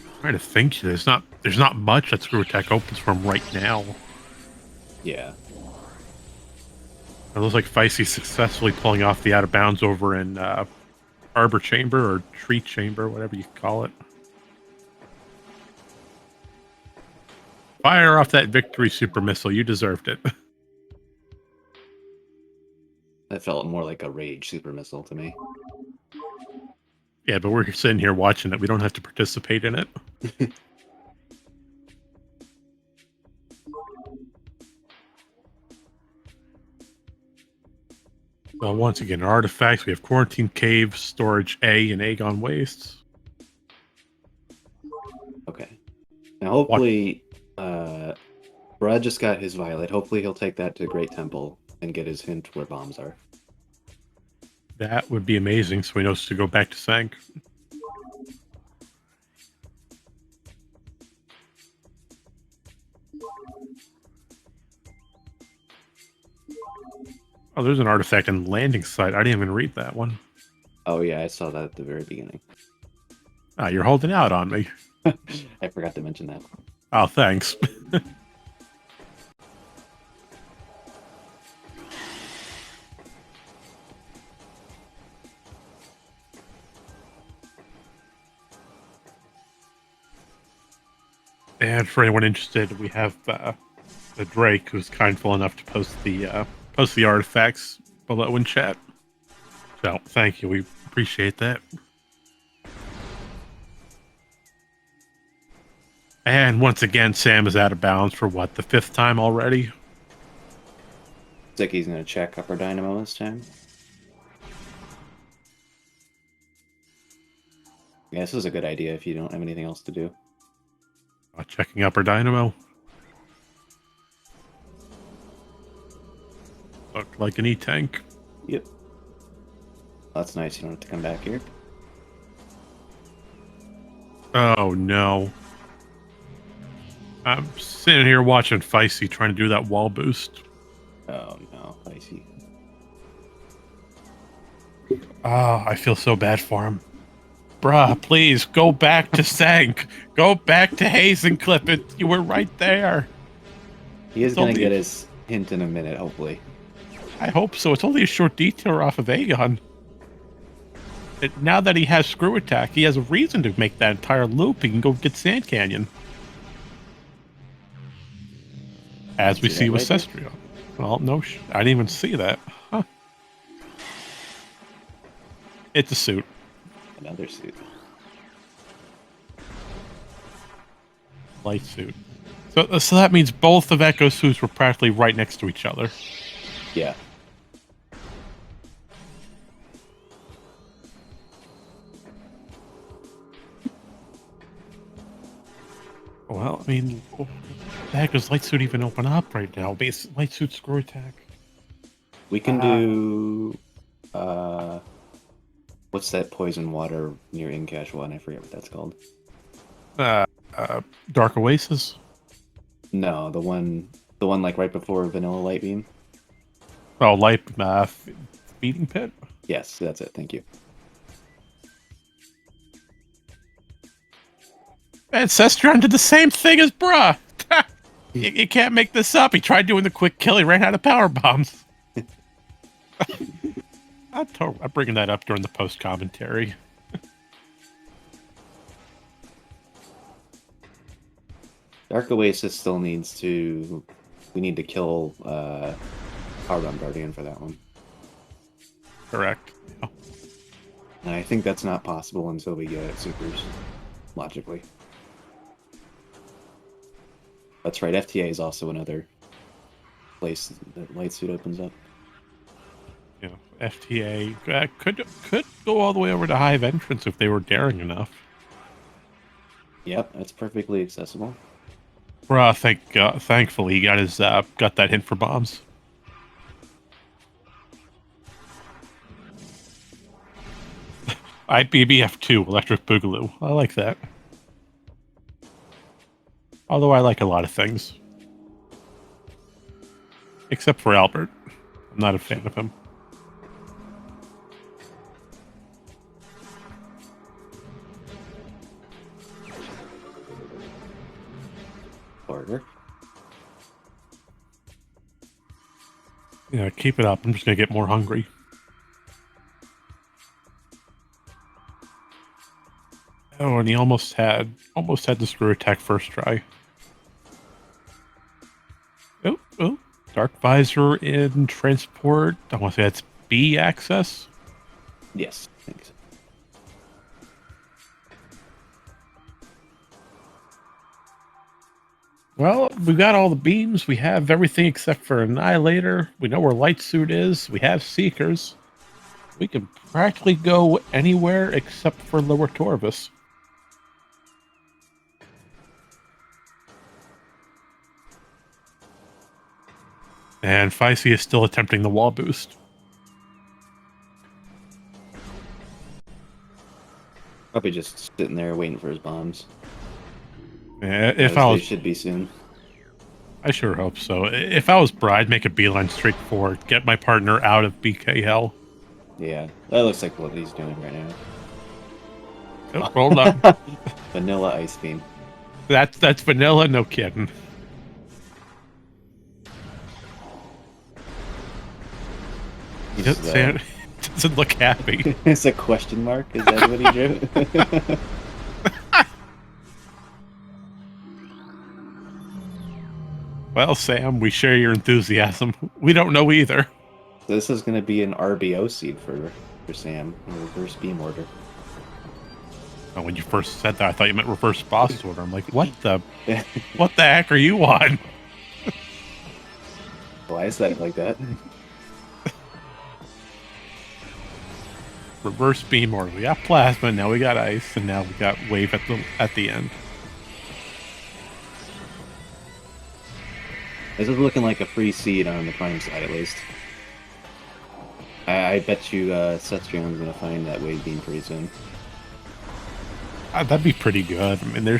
A: I'm trying to think, there's not much that screw attack opens from right now.
B: Yeah.
A: It looks like Feisty's successfully pulling off the out of bounds over in Arbor Chamber or Tree Chamber, whatever you call it. Fire off that victory super missile. You deserved it.
B: That felt more like a rage super missile to me.
A: Yeah, but we're sitting here watching it. We don't have to participate in it. Well, once again, our artifacts, we have Quarantine Cave, Storage A, and Aegon Wastes.
B: Okay. Now, hopefully, Brad just got his Violet. Hopefully he'll take that to Great Temple and get his hint where bombs are.
A: That would be amazing, so he knows to go back to Sank. Oh, there's an artifact in the landing site. I didn't even read that one.
B: Oh, yeah, I saw that at the very beginning.
A: Ah, you're holding out on me.
B: I forgot to mention that.
A: Oh, thanks. And for anyone interested, we have the Drake, who's kindful enough to post the artifacts below in chat. So thank you, we appreciate that. And once again, Sam is out of bounds for what, the 5th time already?
B: Looks like he's gonna check upper dynamo this time. Yeah, this is a good idea if you don't have anything else to do.
A: Checking upper dynamo. Looked like an E-tank.
B: Yep. That's nice, you don't have to come back here.
A: Oh no. I'm sitting here watching Feisty trying to do that wall boost.
B: Oh no, I see.
A: Ah, I feel so bad for him. Bruh, please, go back to Sank. Go back to Hayes and clip it. You were right there.
B: He is going to get his hint in a minute, hopefully.
A: I hope so. It's only a short detour off of Aegon. Now that he has Screw Attack, he has a reason to make that entire loop. He can go get Sand Canyon. As we see with Cestria. Well, no, I didn't even see that. Huh. It's a suit.
B: Another suit.
A: Light suit. So that means both of Echo's suits were practically right next to each other.
B: Yeah.
A: Well, I mean, the heck does Light Suit even open up right now? Base Light Suit Screw Attack.
B: We can do... what's that poison water near Incash one? I forget what that's called.
A: Dark Oasis?
B: No, the one like right before Vanilla Light Beam.
A: Oh, Light Feeding Pit?
B: Yes, that's it. Thank you.
A: And Cestron did the same thing as Bruh. You can't make this up. He tried doing the quick kill. He ran out of power bombs. I'm bringing that up during the post commentary.
B: Dark Oasis still needs to... We need to kill Power Bomb Guardian for that one.
A: Correct. Yeah.
B: And I think that's not possible until we get Supers, logically. That's right, FTA is also another place that Light Suit opens up.
A: Yeah, FTA could go all the way over to Hive Entrance if they were daring enough.
B: Yep, that's perfectly accessible.
A: Bruh, thankfully he got his got that hint for bombs. IBBF2, Electric Boogaloo. I like that. Although I like a lot of things. Except for Albert. I'm not a fan of him.
B: Order.
A: Yeah, keep it up. I'm just gonna get more hungry. Oh, and he almost had the Screw Attack first try. Oh, Dark Visor in Transport. I want to say that's B access.
B: Yes, thanks.
A: Well, we've got all the beams. We have everything except for Annihilator. We know where Light Suit is. We have Seekers. We can practically go anywhere except for Lower Torvis. And Feisty is still attempting the wall boost.
B: Probably just sitting there waiting for his bombs.
A: Yeah, if I was,
B: they should be soon.
A: I sure hope so. If I was Bride, make a beeline straight forward, get my partner out of BK hell.
B: Yeah, that looks like what he's doing right now.
A: Oh, hold up.
B: Vanilla Ice Beam.
A: That's vanilla, no kidding. He doesn't look happy.
B: It's a question mark? Is that what he drew?
A: Well, Sam, we share your enthusiasm. We don't know either.
B: This is going to be an RBO seed for Sam, a reverse beam order.
A: Oh, when you first said that, I thought you meant reverse boss order. I'm like, what the heck are you on?
B: Why is that like that?
A: Reverse beam order. We got plasma, now we got ice, and now we got wave at the end.
B: This is looking like a free seed on the prime side, at least. I bet you Cestrion's going to find that wave beam pretty soon.
A: That'd be pretty good. I mean,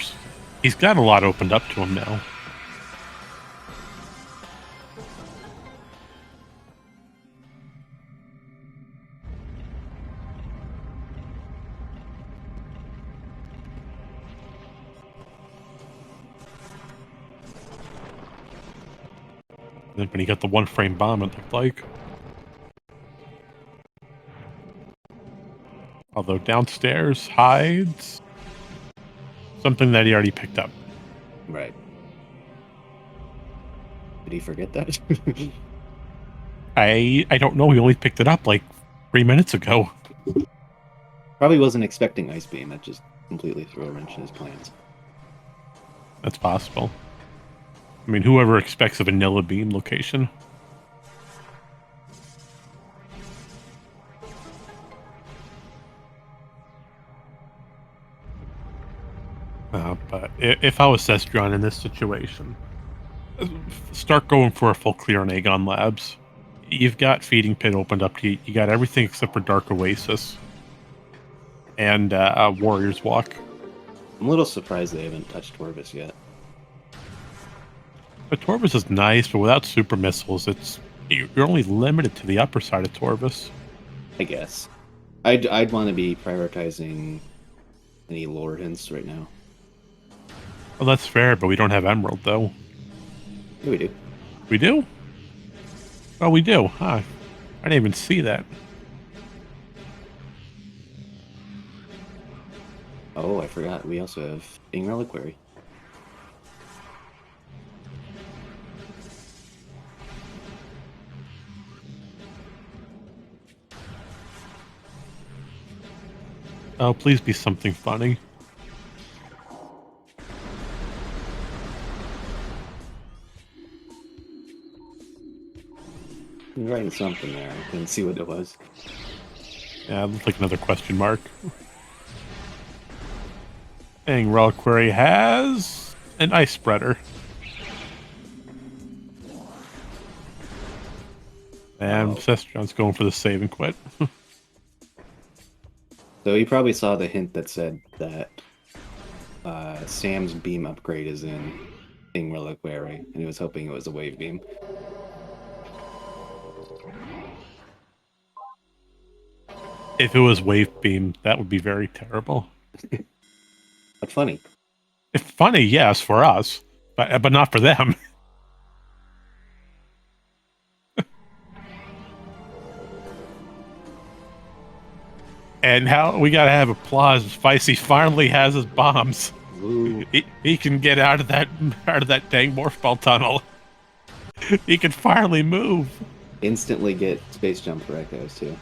A: he's got a lot opened up to him now. Then when he got the one frame bomb, it looked like. Although downstairs hides something that he already picked up.
B: Right. Did he forget that?
A: I don't know. He only picked it up like 3 minutes ago.
B: Probably wasn't expecting Ice Beam. That just completely threw a wrench in his plans.
A: That's possible. I mean, whoever expects a vanilla beam location. But if I was Cestrion in this situation, start going for a full clear on Aegon Labs. You've got Feeding Pit opened up to you. You got everything except for Dark Oasis and Warrior's Walk.
B: I'm a little surprised they haven't touched Torvis yet.
A: But Torvis is nice, but without super missiles, you're only limited to the upper side of Torvis.
B: I guess. I'd want to be prioritizing any lore hints right now.
A: Well, that's fair, but we don't have Emerald, though.
B: Yeah, we do.
A: We do? Oh, we do. Huh. I didn't even see that.
B: Oh, I forgot. We also have Being Reliquary.
A: Oh, please be something funny.
B: You're writing something there. I couldn't see what it was.
A: Yeah, it looks like another question mark. Dang, Reliquary has an ice spreader. And Cestrion's going for the save and quit.
B: So he probably saw the hint that said that Sam's beam upgrade is in Being Reliquary, and he was hoping it was a wave beam.
A: If it was Wave Beam, that would be very terrible.
B: But funny.
A: If funny, yes, for us, but not for them. And how we gotta have applause. Spicy finally has his bombs. He can get out of that dang morph ball tunnel. He can finally move.
B: Instantly get space jump for echoes too.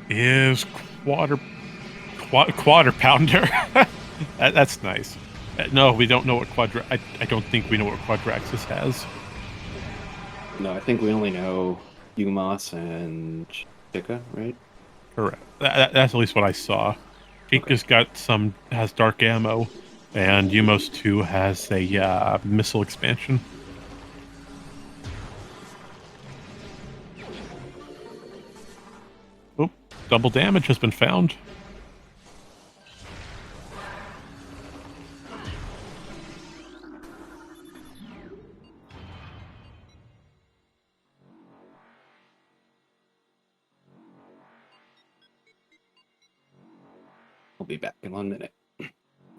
A: Is quarter pounder. That's nice. No, we don't know what I don't think we know what Quadraxis has.
B: No, I think we only know Umos and Chica, right?
A: Correct. That's at least what I saw. Chica's got has dark ammo, and Umos 2 has a missile expansion. Oop, double damage has been found.
B: I'll be back in 1 minute.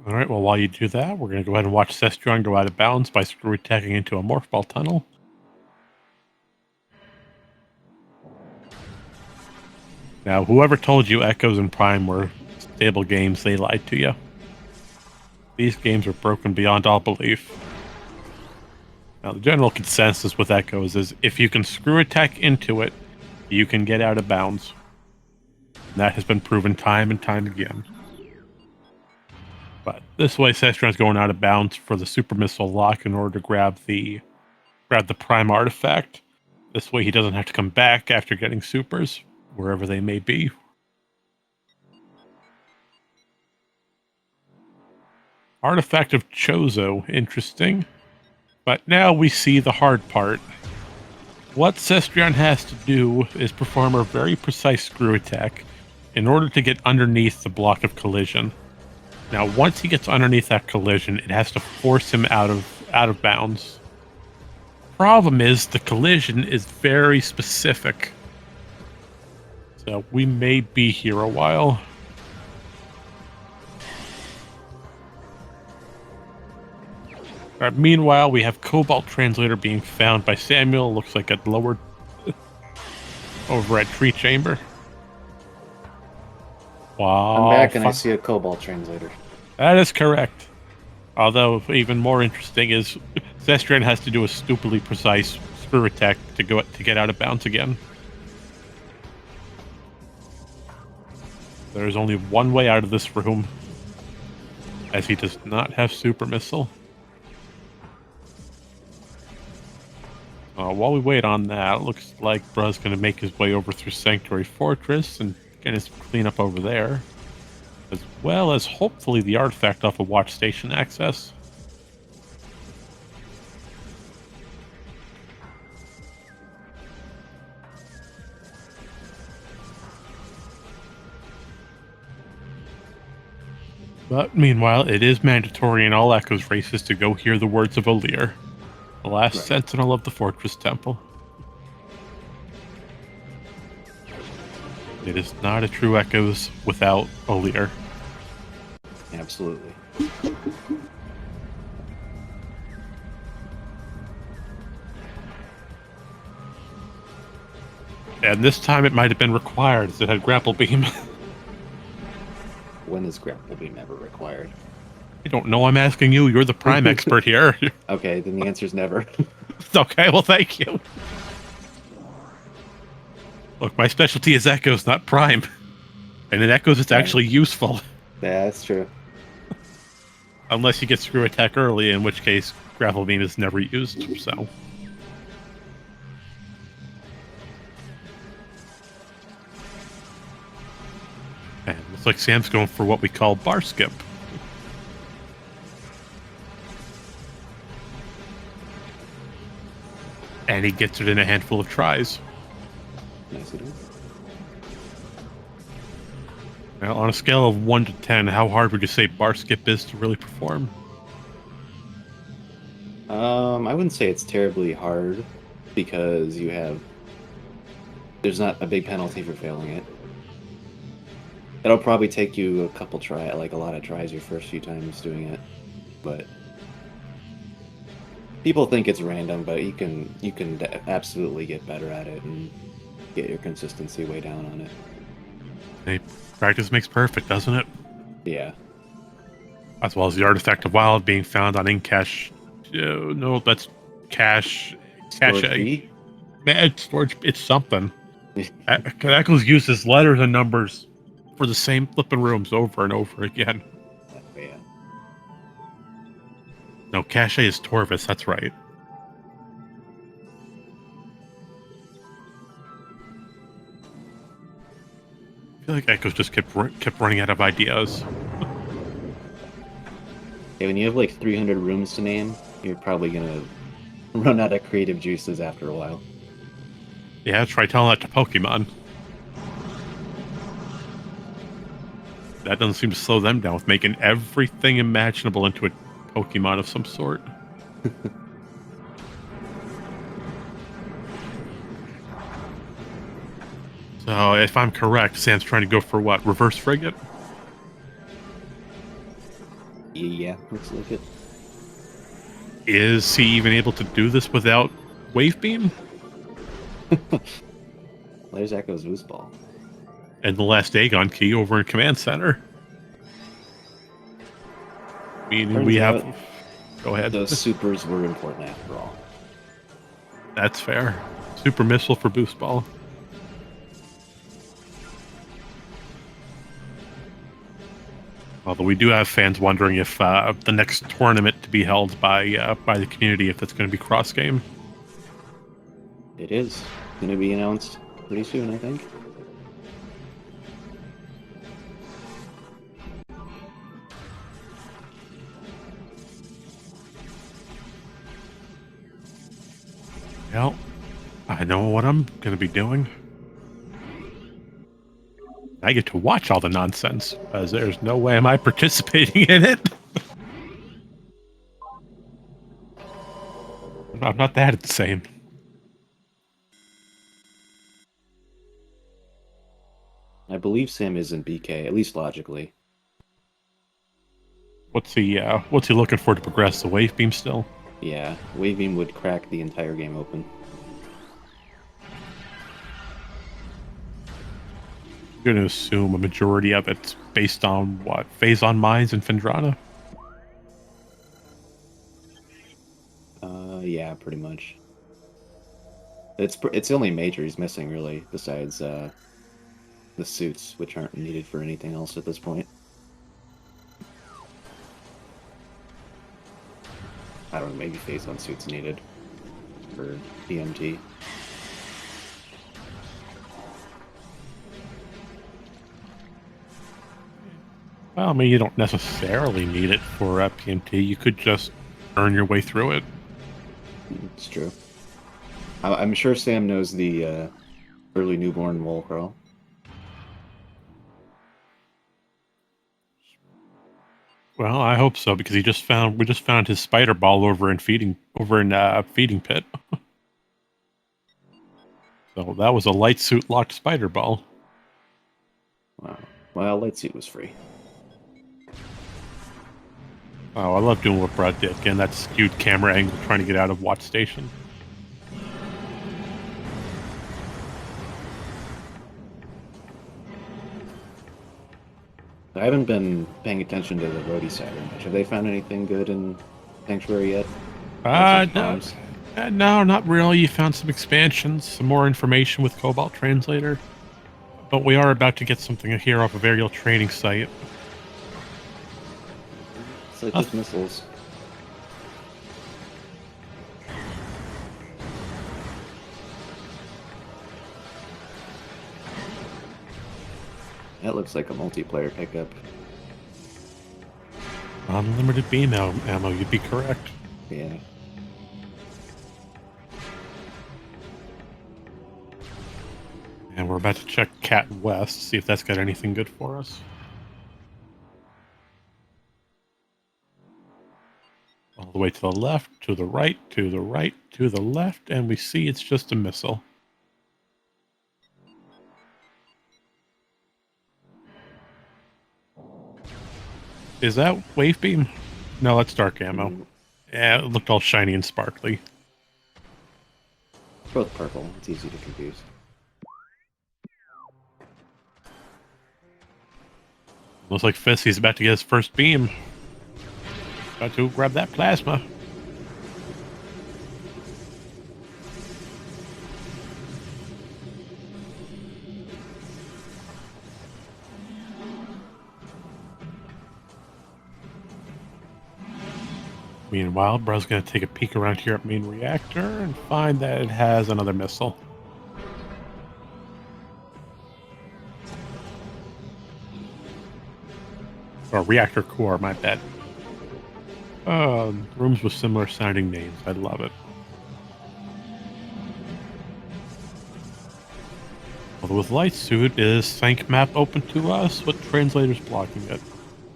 A: All right, well, while you do that, we're going to go ahead and watch Cestron go out of bounds by screw attacking into a Morph Ball tunnel. Now, whoever told you Echoes and Prime were stable games, they lied to you. These games are broken beyond all belief. Now, the general consensus with Echoes is if you can screw attack into it, you can get out of bounds. And that has been proven time and time again. But this way, Cestron's going out of bounds for the Super Missile lock in order to grab the Prime artifact. This way, he doesn't have to come back after getting supers, wherever they may be. Artifact of Chozo, interesting. But now we see the hard part. What Cestron has to do is perform a very precise screw attack in order to get underneath the block of collision. Now, once he gets underneath that collision, it has to force him out of bounds. Problem is, the collision is very specific. So we may be here a while. Meanwhile, we have Cobalt Translator being found by Samuel. Looks like a lowered over at Tree Chamber. Wow.
B: I'm back and I see a Cobalt Translator.
A: That is correct. Although, even more interesting is Cestron has to do a stupidly precise screw attack to get out of bounds again. There is only one way out of this room, as he does not have Super Missile. While we wait on that, it looks like Bruh's going to make his way over through Sanctuary Fortress and get his cleanup over there, as well as hopefully the artifact off of Watch Station access. But meanwhile, it is mandatory in all Echoes races to go hear the words of Alir, the last sentinel of the Fortress Temple. It is not a true Echoes without Alir.
B: Absolutely.
A: And this time it might have been required, as it had Grapple Beam.
B: When is Grapple Beam ever required?
A: I don't know, I'm asking you. You're the Prime expert here.
B: Okay, then the answer's never.
A: Okay, well, thank you. Look, my specialty is Echoes, not Prime. And in Echoes, it's actually useful.
B: Yeah, that's true.
A: Unless you get Screw Attack early, in which case Grapple Beam is never used, so... And looks like Sam's going for what we call bar skip. And he gets it in a handful of tries.
B: Nice of him.
A: Now, on a scale of 1 to 10, how hard would you say bar skip is to really perform?
B: I wouldn't say it's terribly hard, because there's not a big penalty for failing it. It'll probably take you a lot of tries your first few times doing it, but people think it's random, but you can absolutely get better at it and get your consistency way down on it.
A: Hey, practice makes perfect, doesn't it?
B: Yeah.
A: As well as the artifact of Wild being found on Incash. No, that's Cache.
B: Storage.
A: Storage. It's something. Echoes uses letters and numbers for the same flipping rooms over and over again.
B: Yeah.
A: No, Cache is Torvis, that's right. I feel like Echoes just kept running out of ideas.
B: Yeah, when you have like 300 rooms to name, you're probably gonna run out of creative juices after a while.
A: Yeah, try telling that to Pokemon. That doesn't seem to slow them down with making everything imaginable into a Pokemon of some sort. So, if I'm correct, Sam's trying to go for what? Reverse Frigate?
B: Yeah, looks like it.
A: Is he even able to do this without Wave Beam?
B: There's Echo's Boost Ball.
A: And the last Aegon key over in Command Center. I mean,
B: Turns
A: we have...
B: out
A: Go ahead.
B: those supers were important after all.
A: That's fair. Super Missile for Boost Ball. Although we do have fans wondering if the next tournament to be held by the community, if that's going to be cross game.
B: It is going to be announced pretty soon, I think.
A: Well, I know what I'm going to be doing. I get to watch all the nonsense, as there's no way am I participating in it. I'm not that insane.
B: I believe Sam is in BK, at least logically.
A: What's he looking for to progress? The Wave Beam still?
B: Yeah, Wave Beam would crack the entire game open.
A: I'm going to assume a majority of it's based on what? Phazon Mines and Fendrana?
B: Yeah, pretty much. It's the only major he's missing, really, besides the suits, which aren't needed for anything else at this point. I don't know, maybe Phazon suits needed for PMT.
A: Well, I mean, you don't necessarily need it for PMT. You could just earn your way through it.
B: It's true. I'm sure Sam knows the early newborn Wolcrow.
A: Well, I hope so because we just found his spider ball over in feeding pit. So that was a light suit locked spider ball.
B: Wow. Well, Light Suit was free.
A: Oh, I love doing what Brad did. Again, that skewed camera angle trying to get out of Watch Station.
B: I haven't been paying attention to the roadie side very much. Have they found anything good in Sanctuary yet?
A: No, no, not really. You found some expansions, some more information with Cobalt Translator. But we are about to get something here off of Aerial Training Site.
B: It's like just missiles. That looks like a multiplayer pickup.
A: Unlimited beam ammo, you'd be correct.
B: Yeah.
A: And we're about to check Cat West, see if that's got anything good for us. All the way to the left, to the right, to the right, to the left, and we see it's just a missile. Is that Wave Beam? No, that's Dark Ammo. Yeah, it looked all shiny and sparkly.
B: Both purple. It's easy to confuse.
A: Looks like Fissy's about to get his first beam. About to grab that plasma. Meanwhile, Bro's going to take a peek around here at main reactor and find that it has another missile. Or reactor core, my bad. Rooms with similar sounding names. I love it. Although with Light Suit, is Sync Map open to us? What translator's blocking it?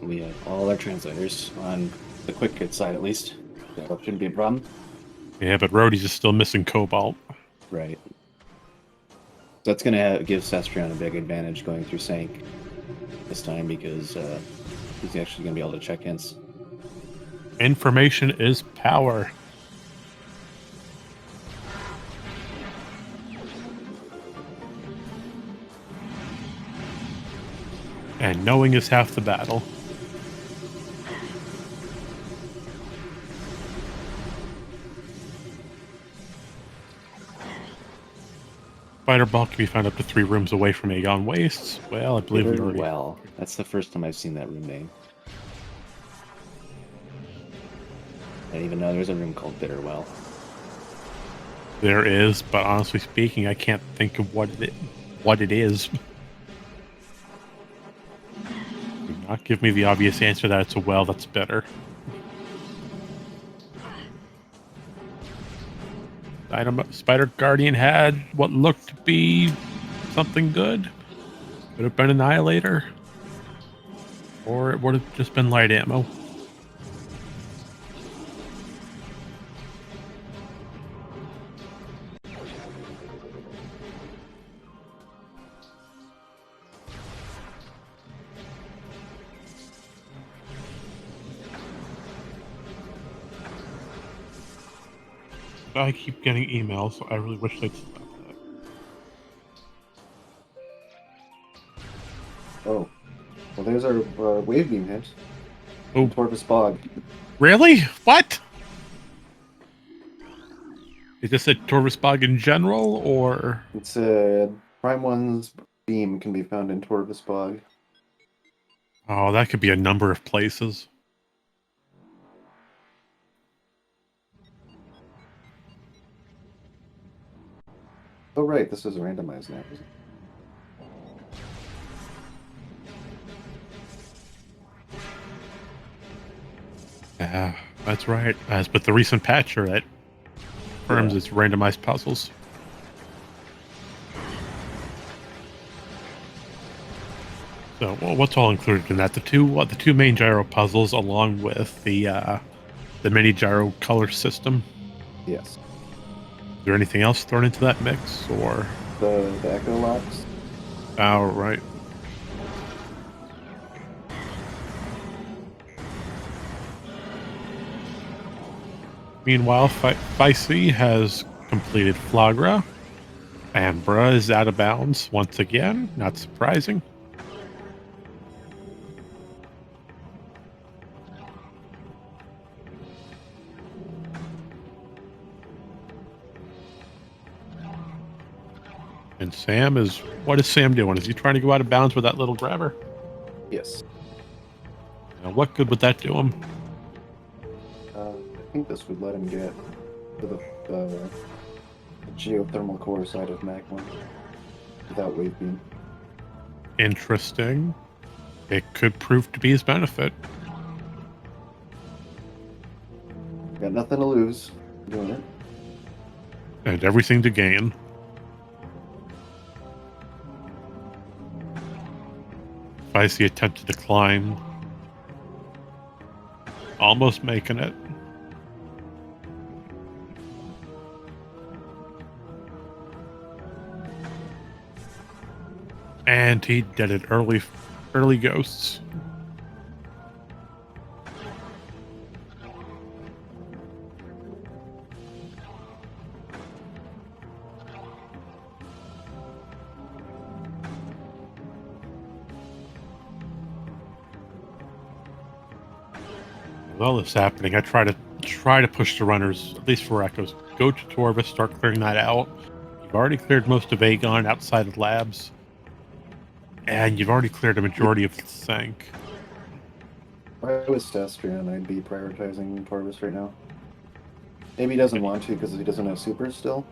B: We have all our translators on the quick kit side, at least. That shouldn't be a problem.
A: Yeah, but Rhodey's is still missing Cobalt.
B: Right. That's going to give Cestrion a big advantage going through Sank this time because he's actually going to be able to check hints.
A: Information is power. And knowing is half the battle. Spider Ball can be found up to 3 rooms away from Aegon Wastes. Well, I believe we
B: Bitter
A: already...
B: Well. That's the first time I've seen that room name. I didn't even know there's a room called Bitter Well.
A: There is, but honestly speaking, I can't think of what it is. Do not give me the obvious answer that it's a well that's better. Spider Guardian had what looked to be something good. Could have been Annihilator. Or it would have just been light ammo. I keep getting emails, so I really wish they'd stop that.
B: Oh. Well, there's our wave beam hint.
A: Oh.
B: Torvus Bog.
A: Really? What? Is this a Torvus Bog in general, or...?
B: It's Prime 1's beam can be found in Torvus Bog.
A: Oh, that could be a number of places.
B: Oh, right. This is randomized now.
A: Yeah, that's right. As with the recent patcher, it confirms its randomized puzzles. So, well, what's all included in that? The two main gyro puzzles, along with the mini gyro color system.
B: Yes.
A: Is there anything else thrown into that mix, or
B: The Echo Locks?
A: Oh, right. Meanwhile, Feisty has completed Flagra. Ambra is out of bounds once again. Not surprising. And Sam is... What is Sam doing? Is he trying to go out of bounds with that little grabber?
B: Yes.
A: Now, what good would that do him?
B: I think this would let him get to the geothermal core side of Magma without wave beam.
A: Interesting. It could prove to be his benefit.
B: Got nothing to lose doing it.
A: And everything to gain. Feisty attempted to climb. Almost making it. And he did it early ghosts. With all this happening, I try to push the runners, at least for Echoes. Go to Torvus, start clearing that out. You've already cleared most of Aegon outside of labs. And you've already cleared a majority of the sink.
B: If I was Sastrian, I'd be prioritizing Torvus right now. Maybe he doesn't want to because he doesn't have supers still.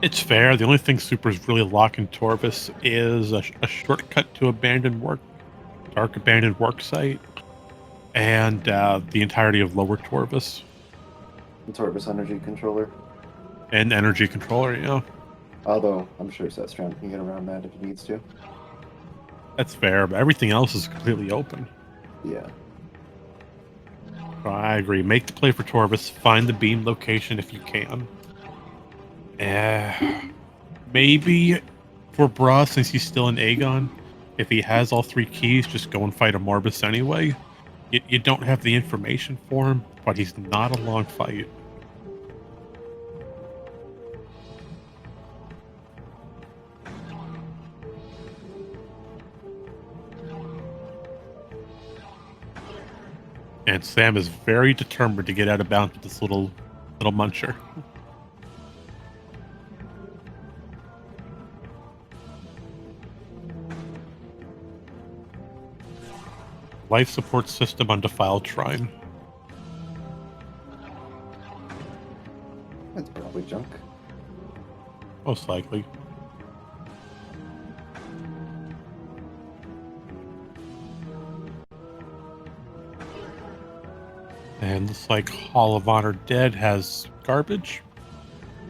A: It's fair. The only thing supers really lock in Torvus is a shortcut to dark abandoned work site, and the entirety of lower Torvus.
B: The Torvus energy controller.
A: And energy controller, yeah.
B: Although, I'm sure Sastrian can get around that if he needs to.
A: That's fair, but everything else is completely open.
B: Yeah.
A: I agree. Make the play for Torvus. Find the beam location if you can. Maybe for Bra, since he's still in Aegon, if he has all 3 keys, just go and fight a Morbus anyway. You don't have the information for him, but he's not a long fight. And Sam is very determined to get out of bounds with this little muncher. Life support system on defiled shrine.
B: That's probably junk.
A: Most likely. And looks like Hall of Honor Dead has garbage.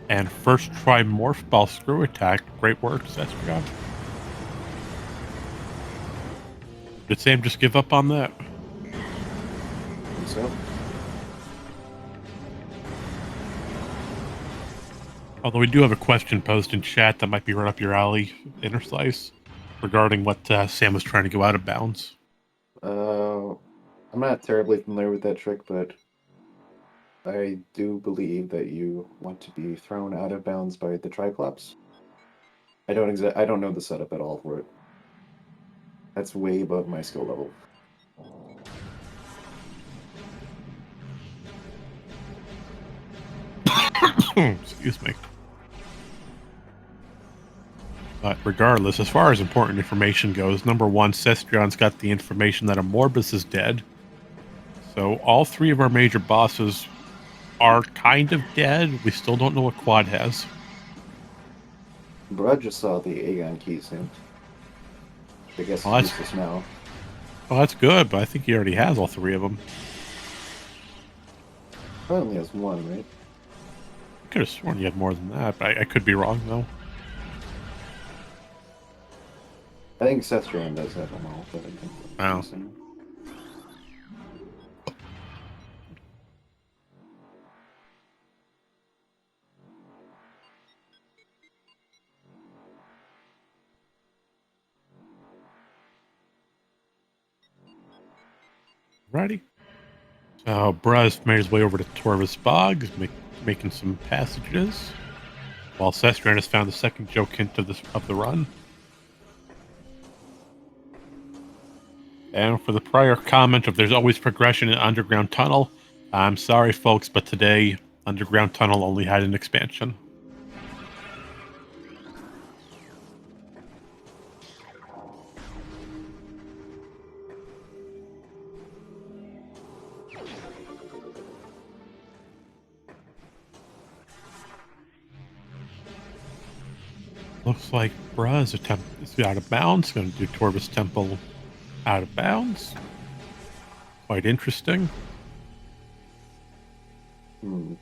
A: And first try morph ball screw attack. Great work, Sestrion. Did Sam just give up on that?
B: I think so.
A: Although we do have a question posed in chat that might be right up your alley, Interslice, regarding what Sam was trying to go out of bounds.
B: I'm not terribly familiar with that trick, but I do believe that you want to be thrown out of bounds by the Triclops. I don't know the setup at all for it. That's way above my skill level.
A: Excuse me. But regardless, as far as important information goes, number one, Sestrion's got the information that Amorbus is dead. So all three of our major bosses are kind of dead. We still don't know what Quad has.
B: Bro, I just saw the Aegon key soon. I guess
A: Well,
B: it's useless now.
A: Well, that's good, but I think he already has all three of them.
B: Probably only has one, right?
A: I could have sworn he had more than that, but I could be wrong, though.
B: I think Sestrion does have them all, but I think
A: Wow.
B: missing.
A: Righty. So Bruz made his way over to Torvus Bog, making some passages, while Sestrion has found the second joke hint of the run. And for the prior comment of there's always progression in Underground Tunnel, I'm sorry, folks, but today Underground Tunnel only had an expansion. Looks like Bruz is out of bounds. Going to do Torvus Temple out of bounds. Quite interesting.
B: Hmm.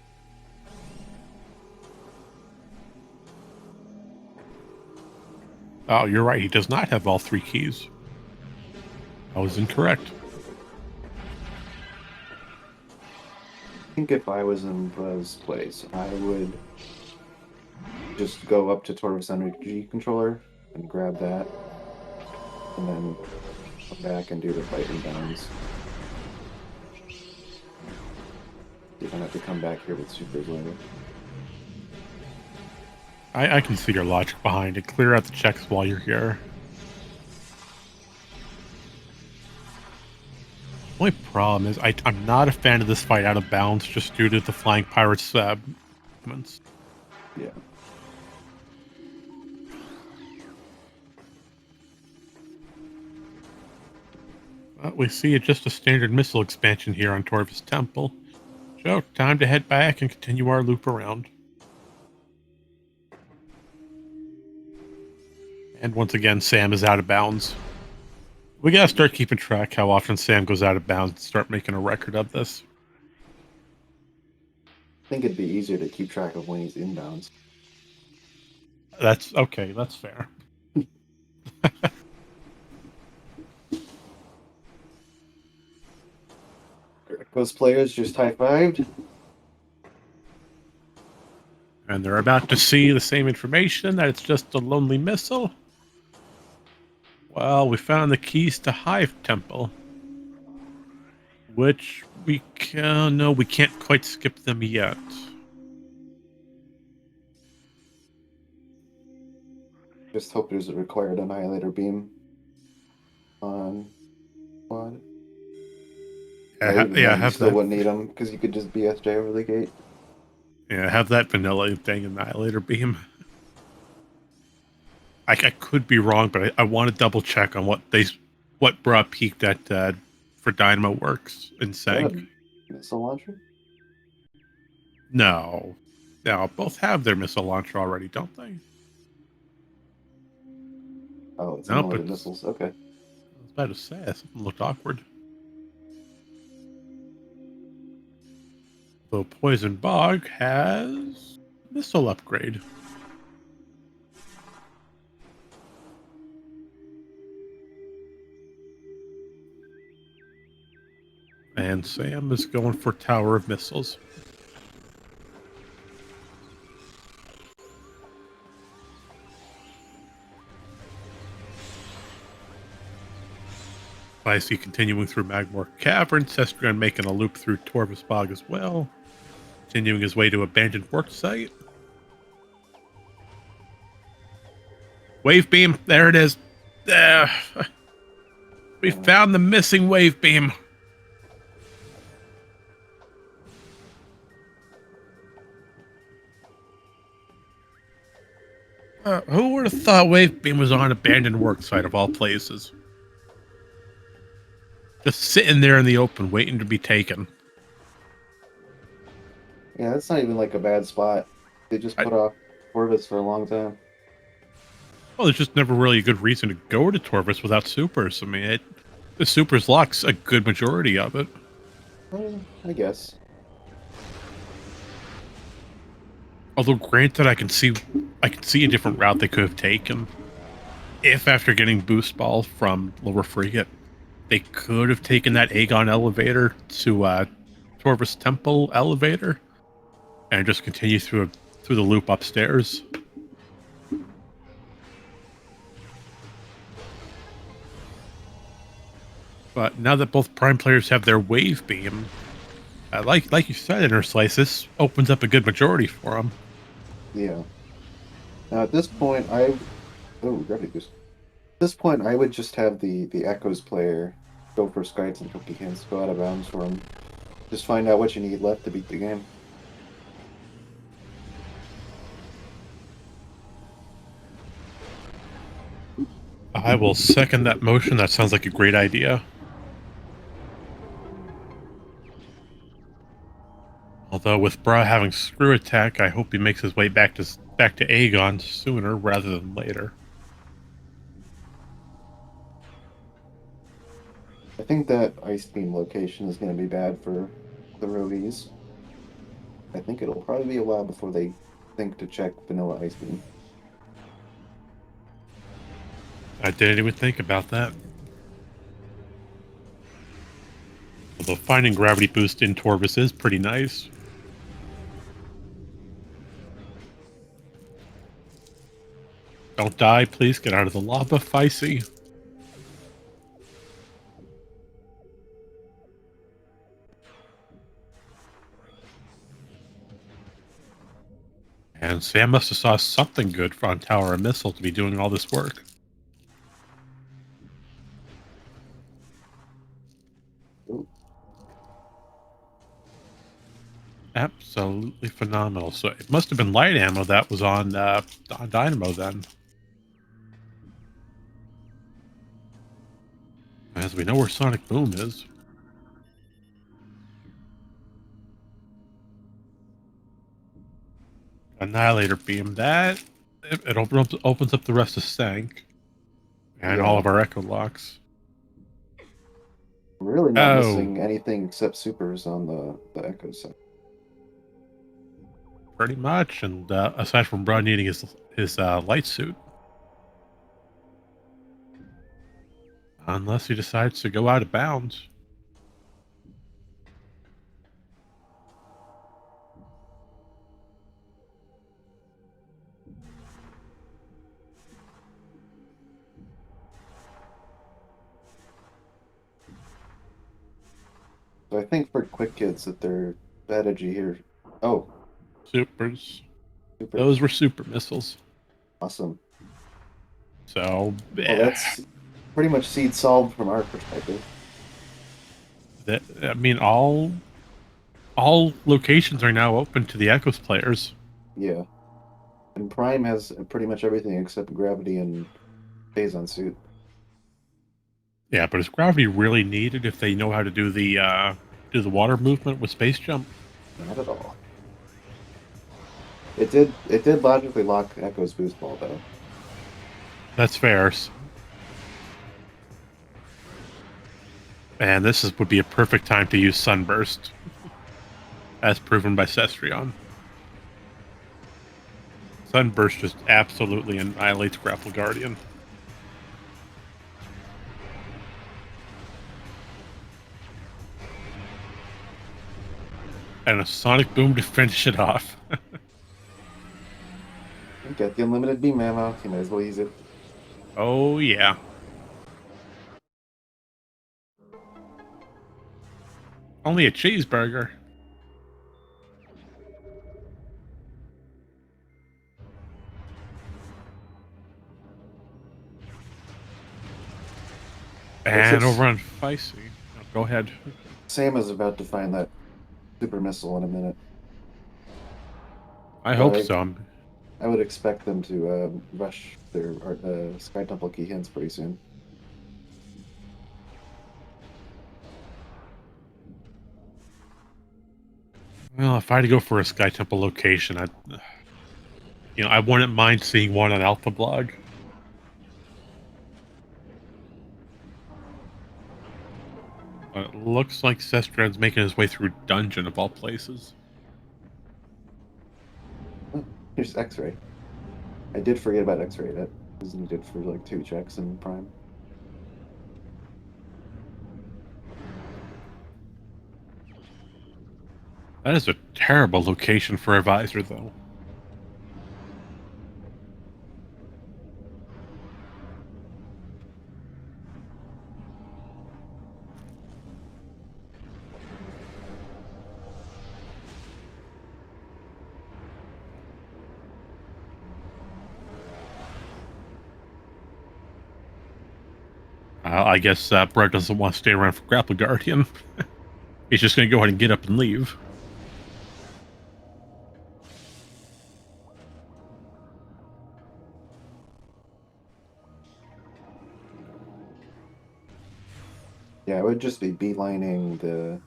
A: Oh, you're right. He does not have all three keys. I was incorrect.
B: I think if I was in Bruz's place, I would just go up to Torvus Energy Controller and grab that, and then come back and do the fight in bounds. You don't have to come back here with supers later.
A: I can see your logic behind it. Clear out the checks while you're here. Only problem is I'm not a fan of this fight out of bounds just due to the Flying Pirates movements.
B: Yeah.
A: We see just a standard missile expansion here on Torvus Temple. So, time to head back and continue our loop around. And once again, Sam is out of bounds. We gotta start keeping track how often Sam goes out of bounds and start making a record of this.
B: I think it'd be easier to keep track of when he's inbounds.
A: That's okay, that's fair.
B: Those players just high-fived.
A: And they're about to see the same information, that it's just a lonely missile. Well, we found the keys to Hive Temple. Which we can... No, we can't quite skip them yet.
B: Just hope there's a required annihilator beam on quad. Even then, you
A: Have
B: still
A: that.
B: wouldn't need them because you could just BSJ over the gate.
A: Yeah, have that vanilla thing annihilator beam. I could be wrong, but I want to double check on what Bra peaked at for Dynamo Works in
B: Is that
A: Sank.
B: a missile launcher?
A: No, both have their missile launcher already, don't they?
B: Oh, it's
A: No, but
B: unlimited missiles. Okay.
A: I was about to say something looked awkward. Though Poison Bog has missile upgrade. And Sam is going for Tower of Missiles. I see continuing through Magmore Cavern, Cestrion making a loop through Torvus Bog as well. Continuing his way to Abandoned Work Site. Wave Beam, there it is. There. We found the missing Wave Beam. Who would have thought Wave Beam was on Abandoned Work Site of all places? Just sitting there in the open, waiting to be taken.
B: Yeah, that's not even like a bad spot. They just put off Corvus for a long time.
A: Well, there's just never really a good reason to go to Torvus without supers. I mean, the supers locks a good majority of it.
B: I guess.
A: Although, granted, I can see a different route they could have taken. If after getting boost ball from Lower Frigate, they could have taken that Aegon elevator to Torvus Temple elevator and just continue through the loop upstairs. But now that both Prime players have their Wave Beam, like you said, Inner Slice, this opens up a good majority for them.
B: Yeah. Now at this point, gravity boost. At this point, I would just have the Echoes player go for Skites and Cookie Hands, go out of bounds for him. Just find out what you need left to beat the game.
A: I will second that motion. That sounds like a great idea. Although with Bra having screw attack, I hope he makes his way back to Aegon sooner rather than later.
B: I think that Ice Beam location is going to be bad for the Rogues. I think it'll probably be a while before they think to check Vanilla Ice Beam.
A: I didn't even think about that. Although finding gravity boost in Torvus is pretty nice. Don't die, please. Get out of the lava, Feisy. And Sam must have saw something good on Tower of Missile to be doing all this work.
B: Ooh.
A: Absolutely phenomenal. So it must have been light ammo that was on Dynamo then. As we know where Sonic Boom is. Annihilator Beam. That it opens up the rest of Sank. And all of our Echo Locks.
B: I'm really not missing anything except supers on the Echo side.
A: Pretty much, and aside from Bra needing his light suit. Unless he decides to go out of bounds.
B: So I think for quick kids that their strategy here. Oh,
A: Supers.
B: super
A: Those were super missiles.
B: awesome.
A: So,
B: Well,
A: yeah.
B: that's pretty much seed solved from our perspective.
A: That, I mean, all locations are now open to the Echoes players.
B: Yeah. And Prime has pretty much everything except gravity and phazon suit.
A: Yeah, but is gravity really needed if they know how to do the water movement with space jump?
B: Not at all. It did logically lock Echo's boost ball though.
A: That's fair. And would be a perfect time to use Sunburst, as proven by Cestrion. Sunburst just absolutely annihilates Grapple Guardian. And a Sonic Boom to finish it off.
B: You got the unlimited beam ammo. You might as well use it.
A: Oh, yeah. Only a cheeseburger.
B: Looks
A: And
B: like
A: over on Feisty. Oh, go ahead.
B: Sam is about to find that super missile in a minute.
A: I
B: So
A: hope so.
B: I would expect them to rush their Sky Temple key hints pretty soon.
A: Well, if I had to go for a Sky Temple location, I wouldn't mind seeing one on Alpha Blog. It looks like Sestrion's making his way through Dungeon of all places.
B: Oh, here's X-ray. I did forget about X-ray. That is needed for like 2 checks in Prime.
A: That is a terrible location for a visor, though. I guess Brett doesn't want to stay around for Grapple Guardian. He's just going to go ahead and get up and leave.
B: Yeah, I would just be beelining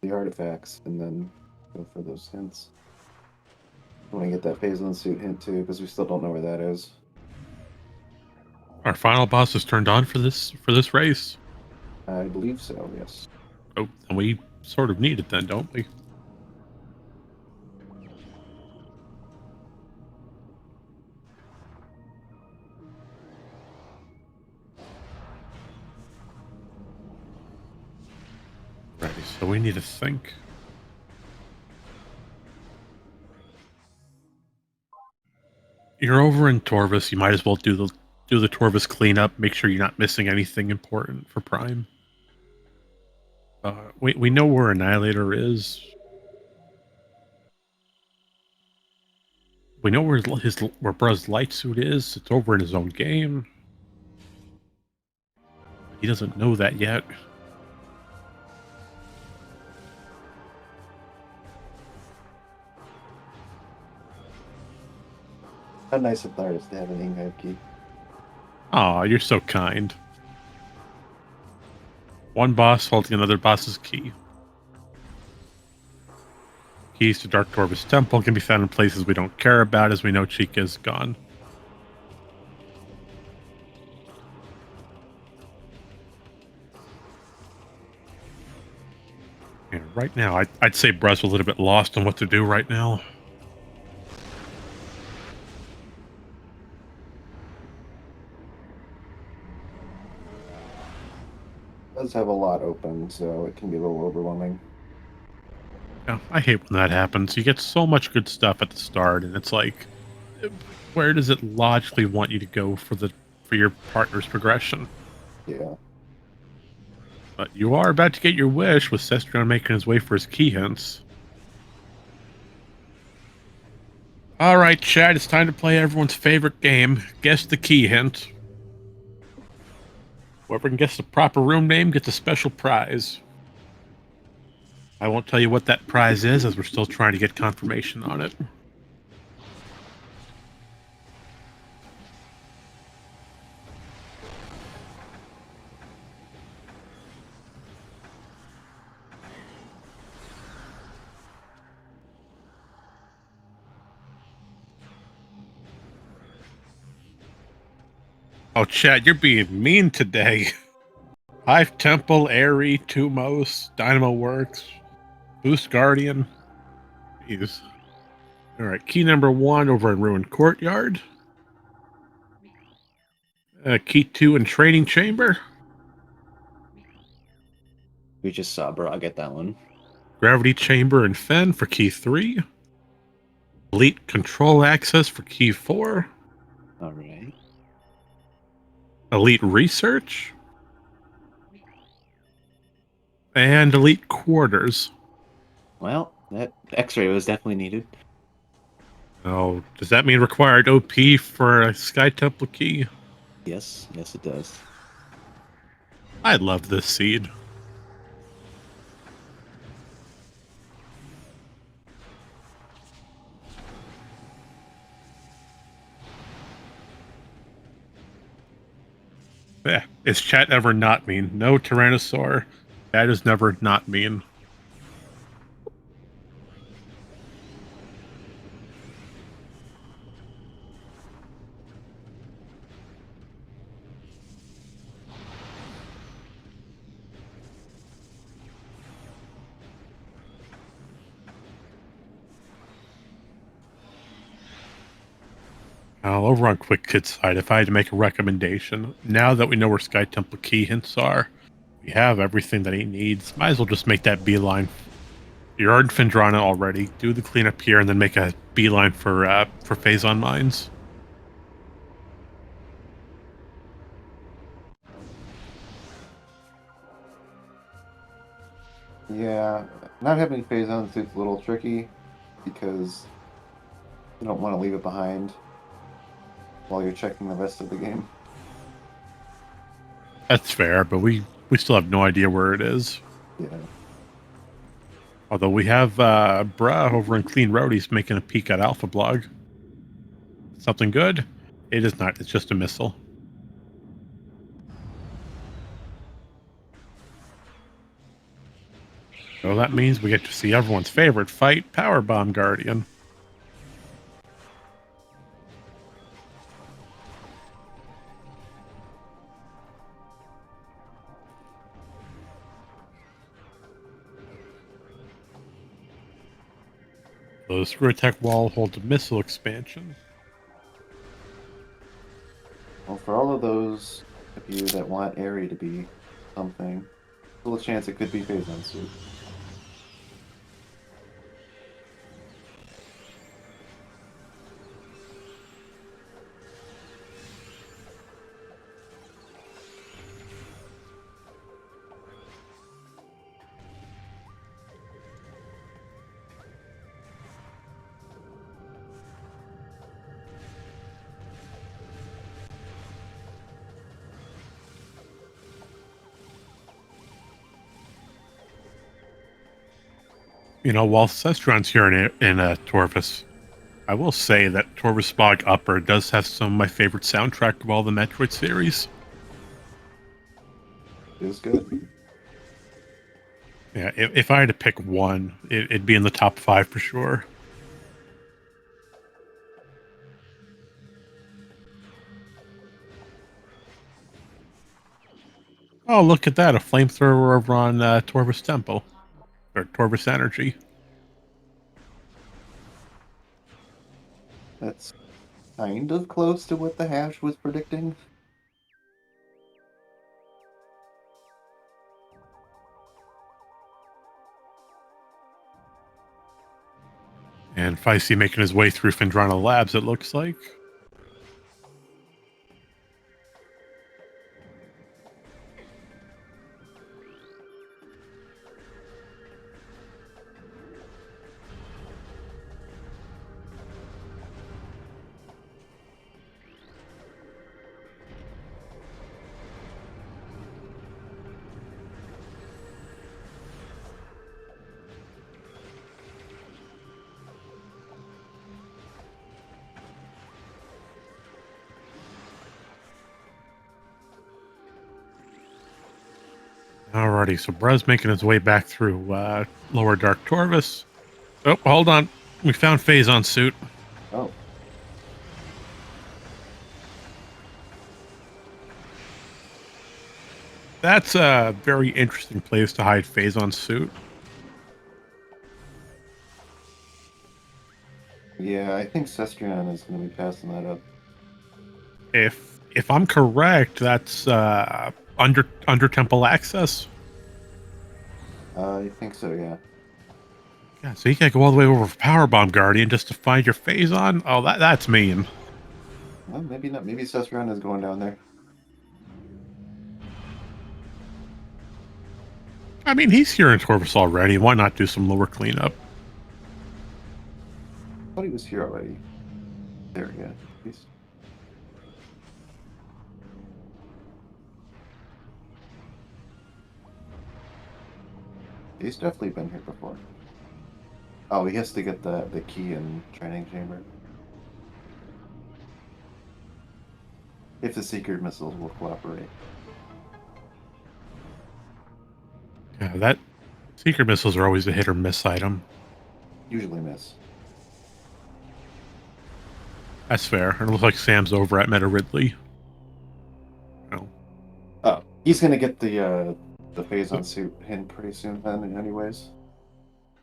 B: the artifacts and then go for those hints. I want to get that Phazon suit hint too, because we still don't know where that is.
A: Our final boss is turned on for this race.
B: I believe so, yes.
A: Oh, and we sort of need it then, don't we? Right, so we need to think. You're over in Torvis. You might as well do the Torvis cleanup. Make sure you're not missing anything important for Prime. We know where Annihilator is. We know where Bruh's light suit is. It's over in his own game. He doesn't know that yet.
B: How nice of Thardus to have an Inhive key.
A: Aw, you're so kind. One boss holding another boss's key. Keys to Dark Torvis Temple can be found in places we don't care about, as we know Chica is gone. Yeah, right now, I'd say Bruh's a little bit lost on what to do right now.
B: Does have a lot open, so it can be a little overwhelming.
A: Yeah, I hate when that happens. You get so much good stuff at the start, and it's like, where does it logically want you to go for your partner's progression?
B: Yeah.
A: But you are about to get your wish with Cestron making his way for his key hints. All right, Chad, it's time to play everyone's favorite game. Guess the key hint. Whoever can guess the proper room name gets a special prize. I won't tell you what that prize is, as we're still trying to get confirmation on it. Oh, Chad, you're being mean today. Hive Temple, Airy, Tumos, Dynamo Works, Boost Guardian. Jeez. All right, key number 1 over in Ruined Courtyard. Key 2 in Training Chamber.
B: We just saw, bro. I'll get that one.
A: Gravity Chamber and Fen for key 3. Elite Control Access for key 4.
B: All right.
A: Elite Research. And Elite Quarters.
B: Well, that X-ray was definitely needed.
A: Oh, does that mean required OP for a Sky Temple key?
B: Yes, yes, it does.
A: I love this seed. Yeah, is chat ever not mean? No, Tyrannosaur. That is never not mean. Over on Quick Kit's side, if I had to make a recommendation, now that we know where Sky Temple key hints are, we have everything that he needs. Might as well just make that beeline. You're in Phendrana already. Do the cleanup here, and then make a beeline for Phazon Mines.
C: Yeah, not having phase on is a little tricky because you don't want to leave it behind while you're checking the rest of the game.
A: That's fair, but we still have no idea where it is.
C: Yeah.
A: Although we have Bra over in Clean Road, he's making a peek at Alpha Blog. Something good? It is not. It's just a missile. So that means we get to see everyone's favorite fight, Power Bomb Guardian. The Screw Attack Wall holds a missile expansion.
C: Well, for all of those of you that want Airy to be something, still a chance it could be phase on suit.
A: You know, while Cestron's here in Torvus, I will say that Torvus Bog Upper does have some of my favorite soundtrack of all the Metroid series.
C: It was good.
A: Yeah, if I had to pick one, it'd be in the top 5 for sure. Oh, look at that. A flamethrower over on Torvus Temple. Or Torvus Energy.
C: That's kind of close to what the hash was predicting.
A: And Feisty making his way through Phendrana Labs, it looks like. Alrighty, so Brez making his way back through Lower Dark Torvus. Oh, hold on. We found Phazon suit.
C: Oh,
A: That's a very interesting place to hide Phazon suit.
C: yeah, I think Cestrion is going to be passing that up.
A: If I'm correct, that's under temple access.
C: I think so, yeah.
A: Yeah, so you gotta go all the way over for Powerbomb Guardian just to find your Phazon. Oh, that's mean.
C: Well, maybe not. Maybe Cestrion is going down there.
A: I mean, he's here in Torvus already. Why not do some lower cleanup?
C: I thought he was here already. There, yeah. He's definitely been here before. Oh, he has to get the key in training chamber. If the secret missiles will cooperate.
A: Yeah, that secret missiles are always a hit or miss item.
C: Usually miss.
A: That's fair. It looks like Sam's over at Meta Ridley. Oh.
C: Oh, he's gonna get the Phazon suit in pretty soon then, anyways.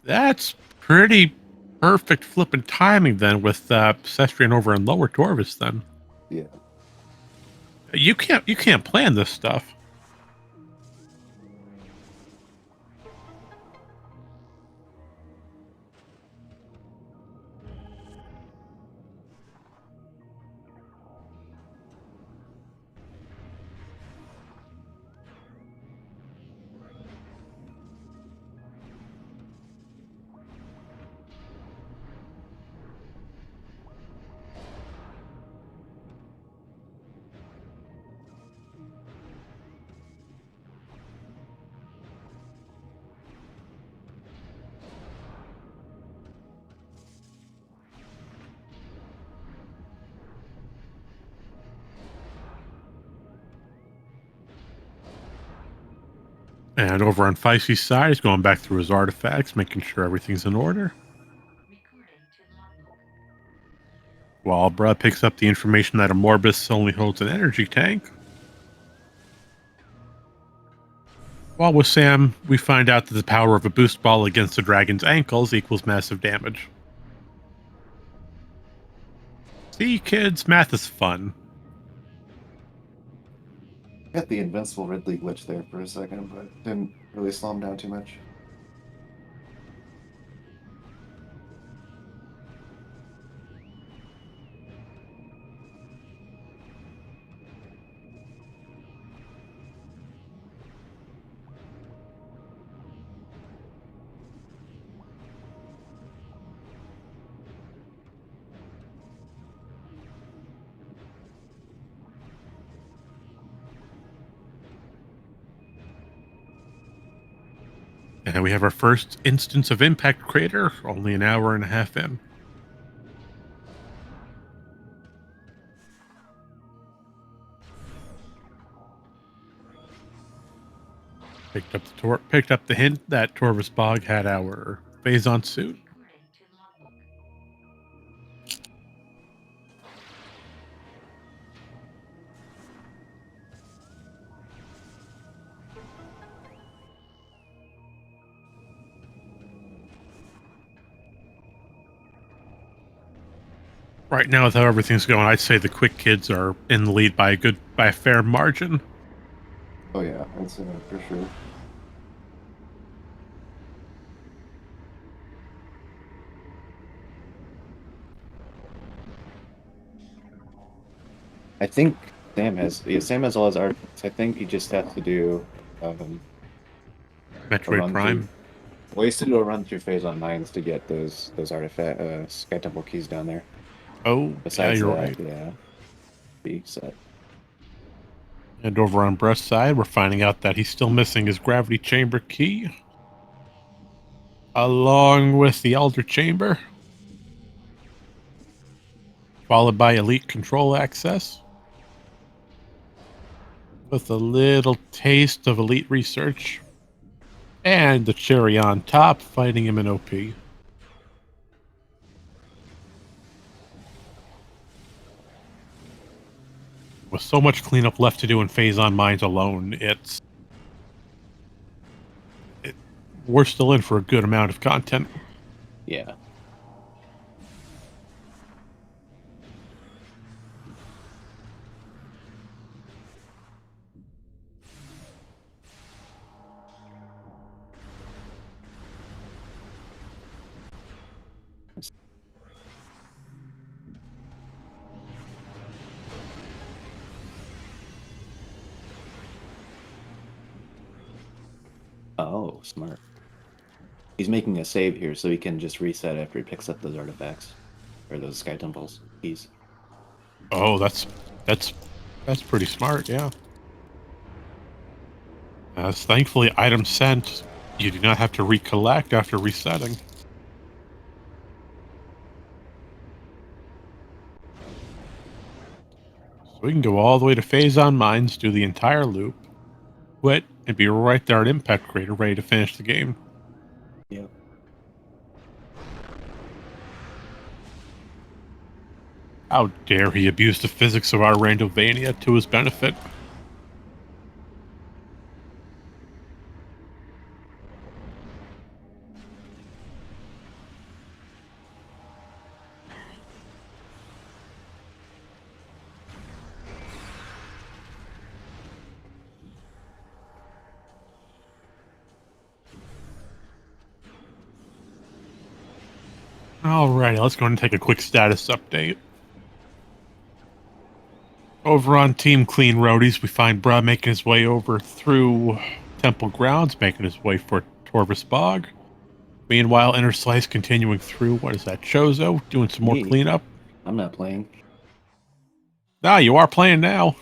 A: That's pretty perfect flipping timing then with Cestrian over in Lower Torvus then.
C: Yeah.
A: You can't plan this stuff. And over on Feisty's side, he's going back through his artifacts, making sure everything's in order. While Brad picks up the information that a Morbus only holds an energy tank. While with Sam, we find out that the power of a boost ball against the dragon's ankles equals massive damage. See, kids, math is fun.
C: Got the invincible Ridley glitch there for a second, but didn't really slow him down too much.
A: And we have our first instance of Impact Crater, only an hour and a half in. Picked up the hint that Torvus Bog had our Phazon suit. Right now, with how everything's going, I'd say the quick kids are in the lead by a fair margin.
C: Oh yeah, I'd say that for sure.
B: I think Sam has all his artifacts. I think he just has to do
A: Metroid
B: run
A: Prime.
B: well, he has to do a run through Phazon Mines to get those artifact Sky Temple keys down there.
A: Oh,
B: Besides
A: yeah, you're
B: that,
A: right.
B: yeah, be set.
A: And over on Breast's side, we're finding out that he's still missing his gravity chamber key, along with the Elder Chamber, followed by Elite Control access. with a little taste of elite research. And the cherry on top, fighting him in OP. With so much cleanup left to do in Phazon Mines alone, we're still in for a good amount of content.
B: Yeah. Oh, smart. He's making a save here so he can just reset after he picks up those artifacts. Or those sky temples keys.
A: Oh, that's pretty smart, yeah. As thankfully, items sent, you do not have to recollect after resetting. So we can go all the way to Phazon Mines, do the entire loop, quit, and be right there at Impact Crater, ready to finish the game.
B: Yep.
A: How dare he abuse the physics of our Randovania to his benefit? Alrighty, let's go and take a quick status update. Over on Team Clean Roadies, we find Bruh making his way over through Temple Grounds, making his way for Torvus Bog. Meanwhile, Inner Slice continuing through, what is that, Chozo, doing some more
B: Me.
A: cleanup.
B: I'm not playing.
A: Ah, you are playing now.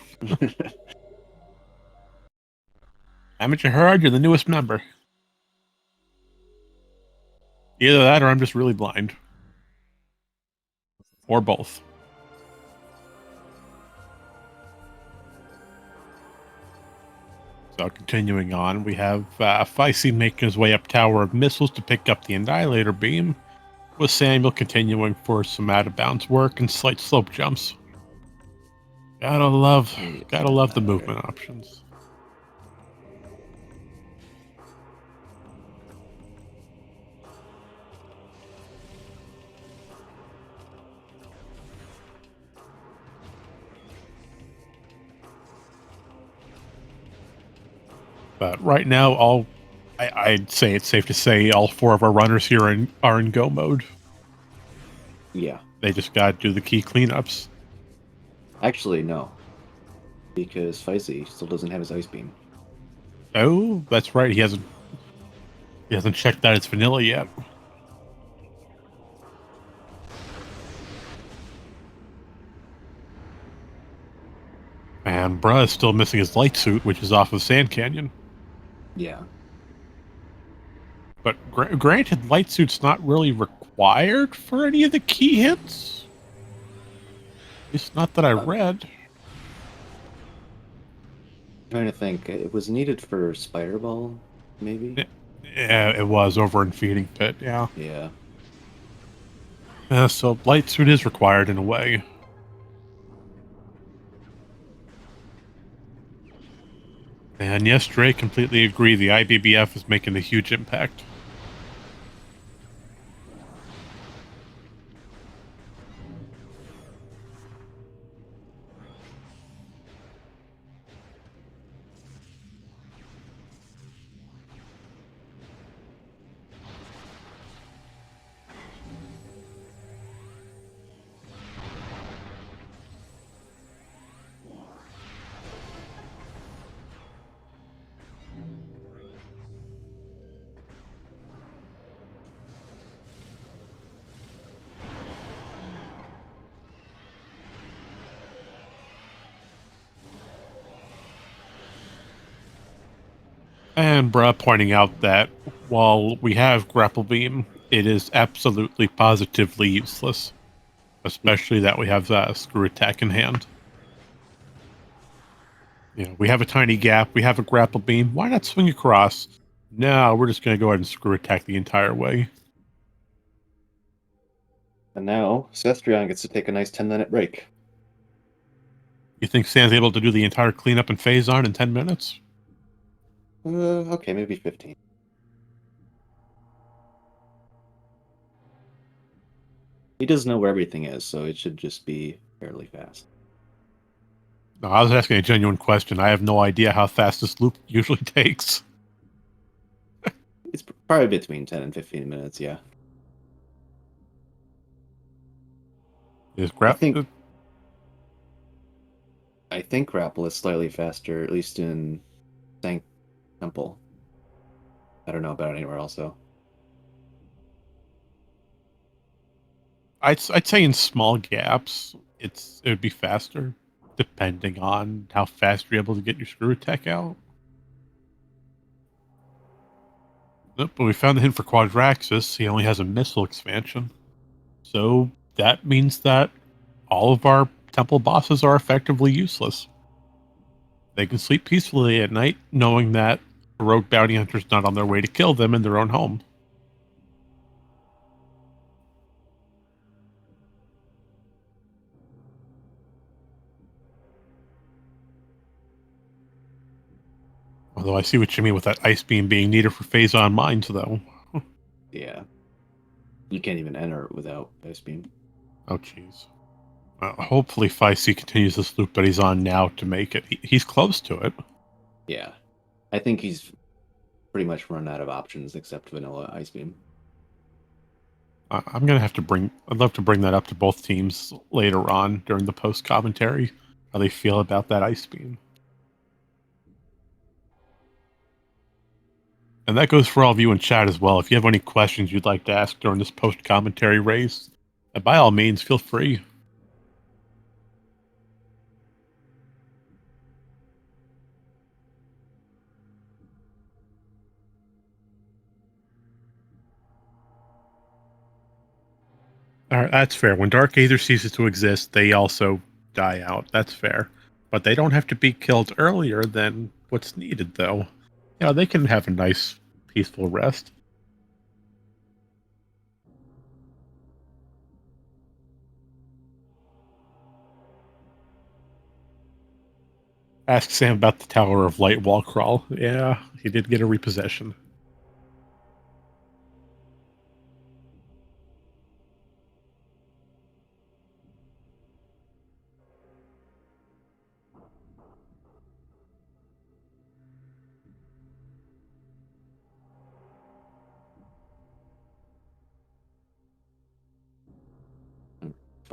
A: Haven't you heard? You're the newest member. Either that or I'm just really blind. Or both. So continuing on, we have Feisty making his way up Tower of Missiles to pick up the Annihilator Beam, with Samuel continuing for some out-of-bounds work and slight slope jumps. Gotta love the movement options. But right now, I'd say it's safe to say all four of our runners here are in go mode.
B: Yeah.
A: They just gotta do the key cleanups.
B: Actually, no. Because Feisty still doesn't have his ice beam.
A: Oh, that's right. He hasn't checked out its vanilla yet. And Bruh is still missing his light suit, which is off of Sand Canyon.
B: Yeah.
A: But granted, light suit's not really required for any of the key hits. It's not that I read.
B: I'm trying to think. It was needed for Spider-Ball, maybe?
A: Yeah, it was over in Feeding Pit, yeah.
B: Yeah.
A: So light suit is required in a way. And yes, Dre, completely agree. The IBBF is making a huge impact. And Bruh pointing out that while we have Grapple Beam, it is absolutely positively useless. Especially that we have Screw Attack in hand. We have a tiny gap. We have a grapple beam. Why not swing across? No, we're just going to go ahead and screw attack the entire way.
B: And now Cestrion gets to take a nice 10-minute break.
A: You think Sam's able to do the entire cleanup and phase on in 10 minutes?
B: Okay, maybe 15. He does know where everything is, so it should just be fairly fast.
A: No, I was asking a genuine question. I have no idea how fast this loop usually takes.
B: It's probably between 10 and 15 minutes, yeah.
A: Is
B: I think grapple is slightly faster, at least in Sank Temple. I don't know about anywhere else, though.
A: I'd say in small gaps, it would be faster, depending on how fast you're able to get your screw attack out. Nope, but we found the hint for Quadraxis. He only has a missile expansion. So that means that all of our temple bosses are effectively useless. They can sleep peacefully at night, knowing that a rogue bounty hunter's not on their way to kill them in their own home. Although I see what you mean with that ice beam being needed for phase on mines, though.
B: Yeah. You can't even enter it without Ice Beam.
A: Oh, jeez. Hopefully Feisty continues this loop that he's on now to make it. He's close to it.
B: Yeah. I think he's pretty much run out of options except vanilla Ice Beam.
A: I'm gonna have to I'd love to bring that up to both teams later on during the post commentary. How they feel about that ice beam. And that goes for all of you in chat as well. If you have any questions you'd like to ask during this post commentary race, by all means, feel free. All right, that's fair. When Dark Aether ceases to exist, they also die out. That's fair. But they don't have to be killed earlier than what's needed, though. They can have a nice, peaceful rest. Ask Sam about the Tower of Light wall crawl. Yeah, he did get a repossession.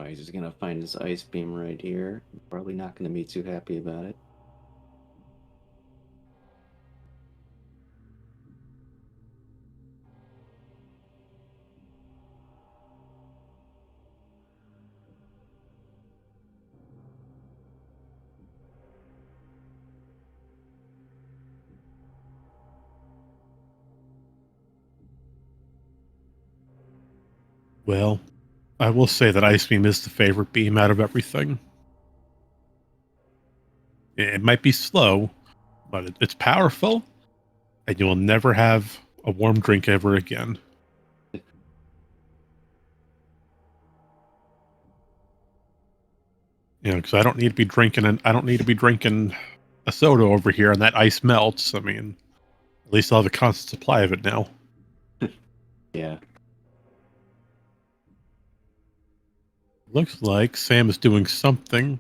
B: He's just gonna find his Ice Beam right here. Probably not gonna be too happy about it.
A: Well, I will say that Ice Beam is the favorite beam out of everything. It might be slow, but it's powerful, and you will never have a warm drink ever again. Because I don't need to be drinking a soda over here, and that ice melts. I mean, at least I'll have a constant supply of it now.
B: Yeah.
A: Looks like Sam is doing something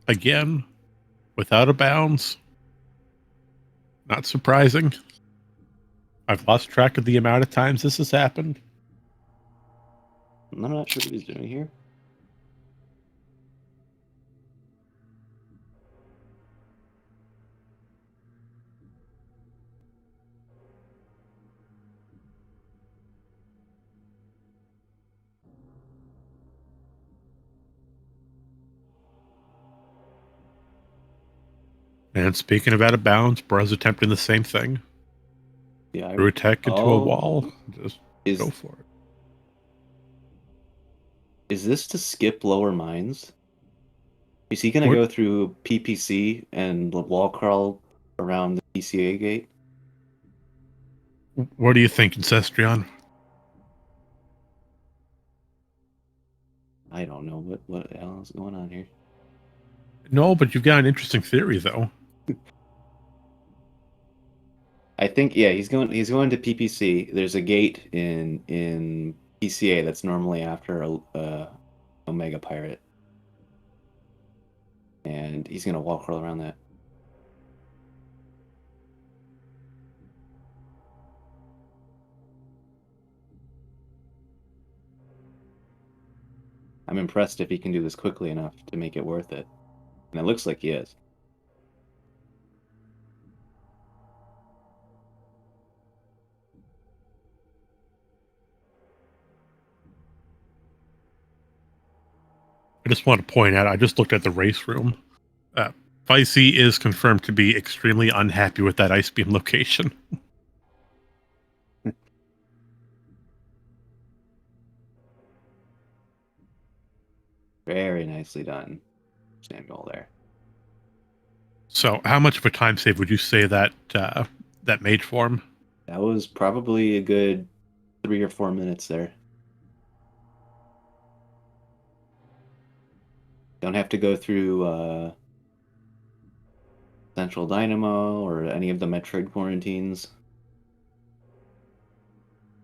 A: again without a bounds. Not surprising. I've lost track of the amount of times this has happened.
B: I'm not sure what he's doing here.
A: And speaking of out of bounds, Bro's attempting the same thing.
B: Yeah.
A: Threw a tech into a wall. Just go for it.
B: Is this to skip lower mines? Is he gonna
A: What-
B: go through PPC and wall crawl around the PCA gate?
A: What do you think, Ancestrion?
B: I don't know what the hell is going on here.
A: No, but you've got an interesting theory, though.
B: I think yeah, he's going to PPC. There's a gate in PCA that's normally after a Omega Pirate, and he's gonna walk all around that. I'm impressed if he can do this quickly enough to make it worth it, and it looks like he is.
A: I just want to point out, I just looked at the race room. Vicey is confirmed to be extremely unhappy with that ice beam location.
B: Very nicely done, Samuel. There.
A: So, how much of a time save would you say that that made for him?
B: That was probably a good 3 or 4 minutes there. Don't have to go through Central Dynamo or any of the Metroid quarantines.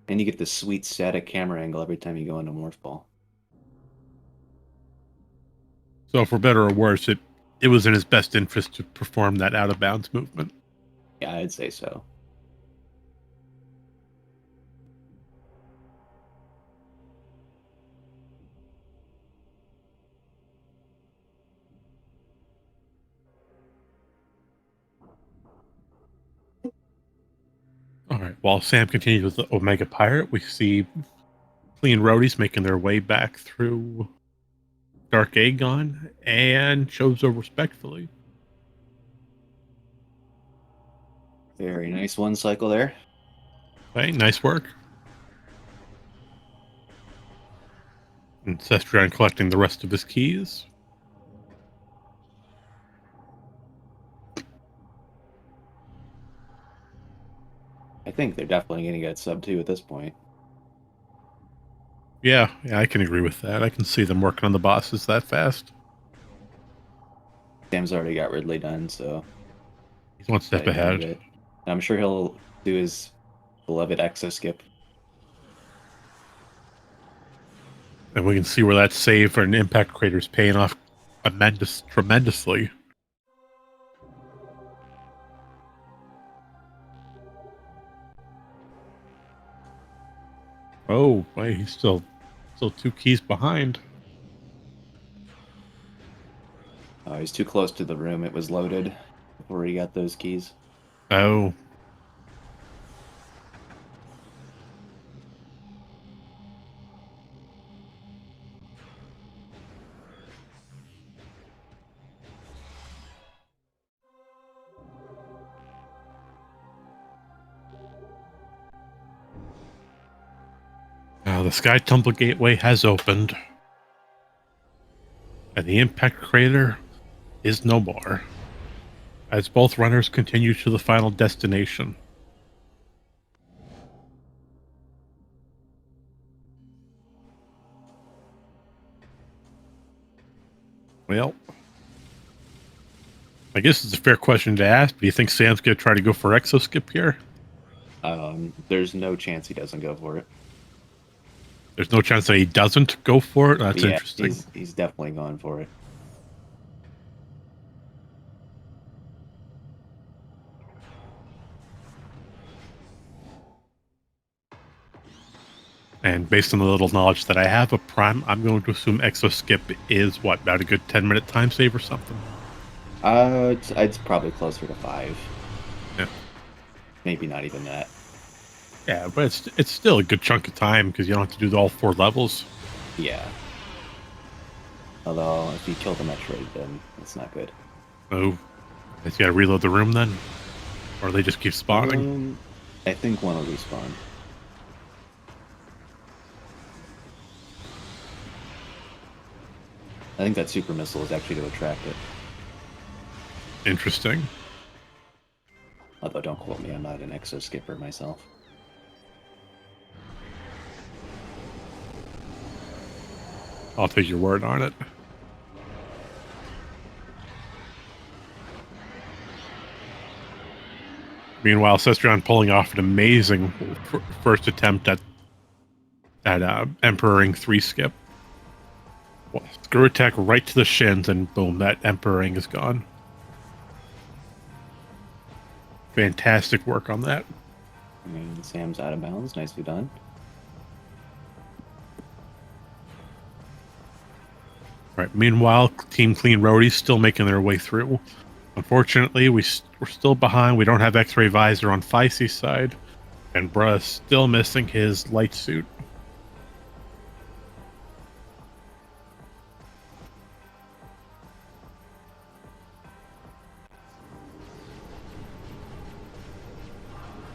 B: And you get this sweet static camera angle every time you go into Morph Ball.
A: So, for better or worse, it was in his best interest to perform that out of bounds movement.
B: Yeah, I'd say so.
A: All right. While Sam continues with the Omega Pirate, we see Flea and Roadies making their way back through Dark Aegon and Chozo respectfully.
B: Very nice one cycle there.
A: Hey, nice work. And Cestrion collecting the rest of his keys.
B: I think they're definitely going to get sub 2 at this point.
A: Yeah, I can agree with that. I can see them working on the bosses that fast.
B: Sam's already got Ridley done, so
A: He's one step
B: gotta do a
A: ahead.
B: bit. I'm sure he'll do his beloved exo skip.
A: And we can see where that save for an impact crater is paying off tremendously. Oh, wait, he's still 2 keys behind.
B: Oh, he's too close to the room. It was loaded before he got those keys.
A: Oh. Now the Sky Tumble Gateway has opened. And the impact crater is no more. As both runners continue to the final destination. Well, I guess it's a fair question to ask. Do you think Sam's going to try to go for Exo Skip here?
B: There's no chance he doesn't go for it.
A: There's no chance that he doesn't go for it? That's
B: Yeah,
A: interesting.
B: he's definitely going for it.
A: And based on the little knowledge that I have of Prime, I'm going to assume Exo Skip is, what, about a good 10-minute time save or something?
B: It's probably closer to 5.
A: Yeah.
B: Maybe not even that.
A: Yeah, but it's still a good chunk of time because you don't have to do all 4 levels.
B: Yeah. Although, if you kill the Metroid, then it's not good.
A: Oh, you got to reload the room then? Or they just keep spawning?
B: I think one will respawn. I think that super missile is actually to attract it.
A: Interesting.
B: Although, don't quote me, I'm not an exo skipper myself.
A: I'll take your word on it. Meanwhile, Cestrion pulling off an amazing first attempt at Emperoring 3 skip. Well, screw attack right to the shins, and boom, that Emperoring is gone. Fantastic work on that.
B: And Sam's out of bounds. Nicely done.
A: Right. Meanwhile, Team Clean Roadie's still making their way through. Unfortunately, we're still behind. We don't have X-ray visor on Feissy's side, and Bruh's still missing his light suit.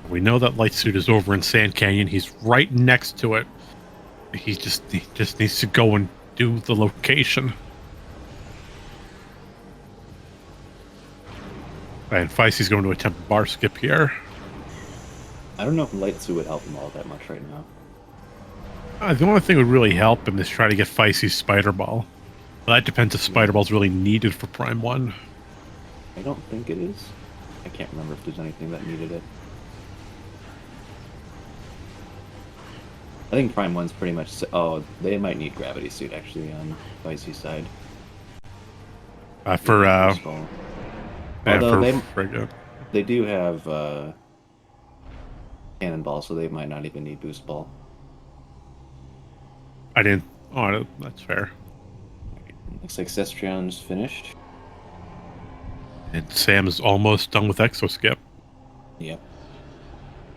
A: We know that light suit is over in Sand Canyon. He's right next to it. He just needs to go and do the location. And Feissy's going to attempt a bar skip here.
B: I don't know if light suit would help him all that much right now.
A: The only thing that would really help him is try to get Feissy's Spider Ball. Well, that depends if Spider Ball's really needed for Prime 1.
B: I don't think it is. I can't remember if there's anything that needed it. I think Prime 1's pretty much... Oh, they might need Gravity Suit, actually, on Feisy's side. Although they do have Cannonball, so they might not even need Boost Ball.
A: I didn't... Oh, that's fair.
B: Looks like Cestrion's finished.
A: And Sam's almost done with Exo Skip.
B: Yep.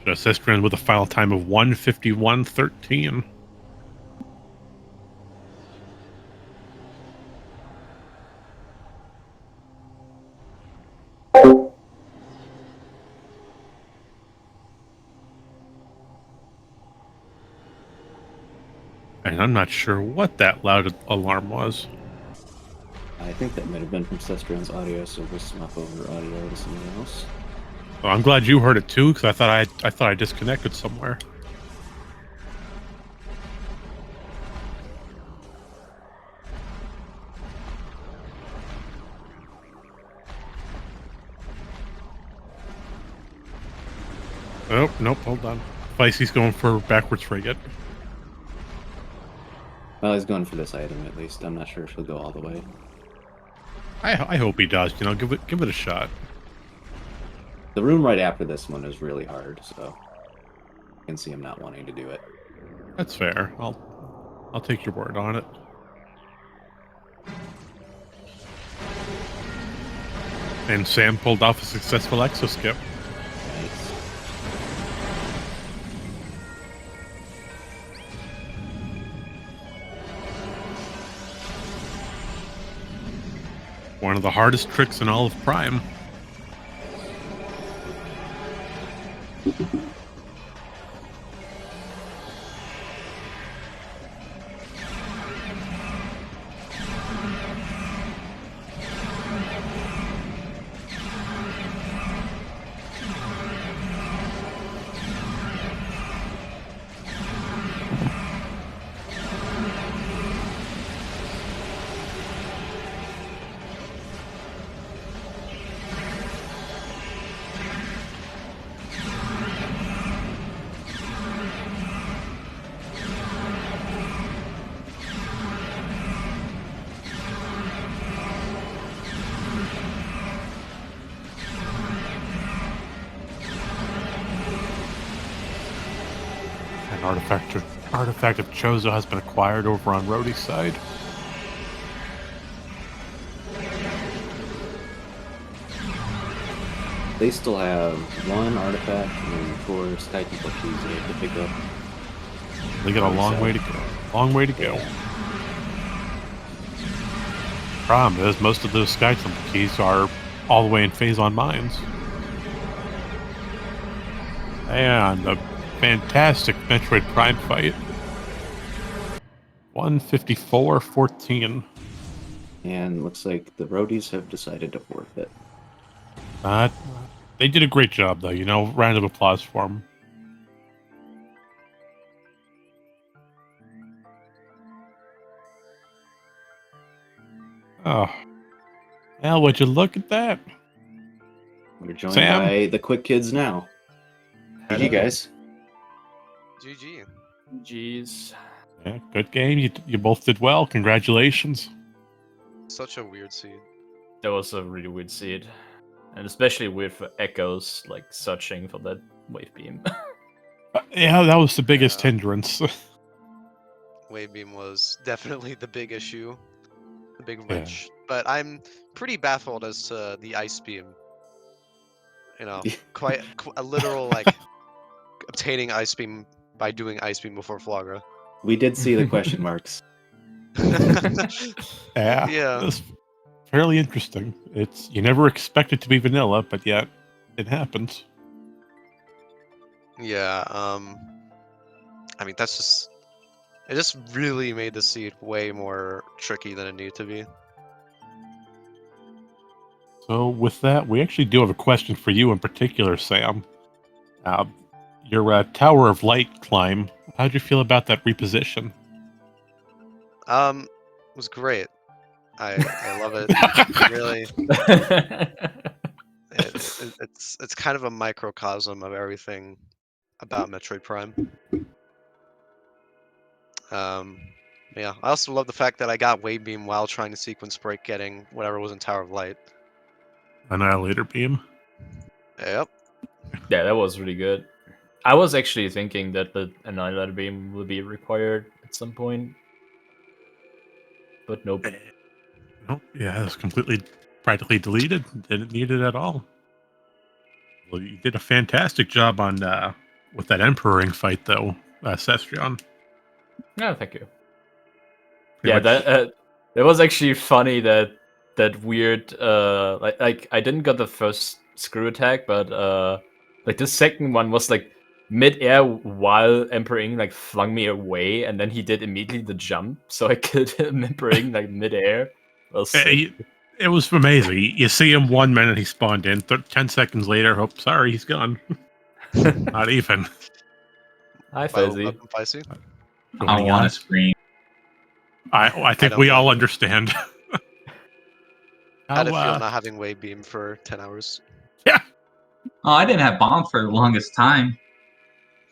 A: Cestrion with a final time of 1:51.13. And I'm not sure what that loud alarm was.
B: I think that might have been from Cestrion's audio, so we'll swap over audio to something else.
A: Well, I'm glad you heard it too, because I thought I disconnected somewhere. Oh, nope, hold on. Feissy's going for backwards frigate.
B: Well, he's going for this item at least. I'm not sure if he'll go all the way.
A: I hope he does. You know, give it a shot.
B: The room right after this one is really hard, so I can see him not wanting to do it.
A: That's fair. I'll take your word on it. And Sam pulled off a successful exo skip.
B: Nice.
A: One of the hardest tricks in all of Prime. An artifact of Chozo has been acquired over on Rhodey's side.
B: They still have one artifact and 4 Sky People keys they have to pick up.
A: They got a long way to go. Long way to go.
B: Yeah.
A: Problem is, most of those Sky Temple keys are all the way in Phazon Mines. And a fantastic Metroid Prime fight. 154-14.
B: And looks like the roadies have decided to forfeit.
A: Uh, they did a great job, though. Round of applause for them. Oh, well, would you look at that,
B: We're joined
A: Sam?
B: by the quick kids now. GG, guys.
D: GG.
E: Jeez.
A: Yeah, good game. You both did well. Congratulations.
D: Such a weird seed.
E: That was a really weird seed. And especially weird for echoes, like searching for that wave beam.
A: Yeah, that was the biggest
D: Yeah.
A: hindrance.
D: Wave beam was definitely the big issue, the big
A: Yeah.
D: wrench. But I'm pretty baffled as to the ice beam. Quite a literal like obtaining ice beam by doing ice beam before Flagra.
B: We did see the question marks.
A: Yeah,
D: Yeah.
A: it's fairly interesting. You never expect it to be vanilla, but yet it happens.
D: Yeah. I mean, it just really made the seed way more tricky than it needed to be.
A: So with that, we actually do have a question for you in particular, Sam. Your Tower of Light climb. How'd you feel about that reposition?
D: It was great. I love it. Really, it's kind of a microcosm of everything about Metroid Prime. Yeah. I also love the fact that I got Wave Beam while trying to sequence break, getting whatever was in Tower of Light.
A: Annihilator Beam.
D: Yep.
E: Yeah, that was really good. I was actually thinking that the Annihilator Beam will be required at some point. But nope.
A: Nope. Yeah, it was practically deleted. Didn't need it at all. Well, you did a fantastic job on with that Emperoring fight, though, Cestrion.
E: Yeah, thank you.
A: Pretty
E: Yeah,
A: much-
E: that was actually funny that weird like I didn't get the first screw attack, but like the second one was like mid-air while Emperor like flung me away, and then he did immediately the jump, so I killed him Emperor like mid-air. That was sick.
A: It was amazing. You see him 1 minute, he spawned in. 10 seconds later, oh, sorry, he's gone. Not even.
E: Hi,
D: Welcome,
E: Fuzzy.
D: Feisty.
F: I want to scream.
A: I think
D: don't
A: we
D: know.
A: all understand.
D: How'd it
A: How,
D: feel not having Wave Beam for 10 hours?
F: Oh, I didn't have bombs for the longest time,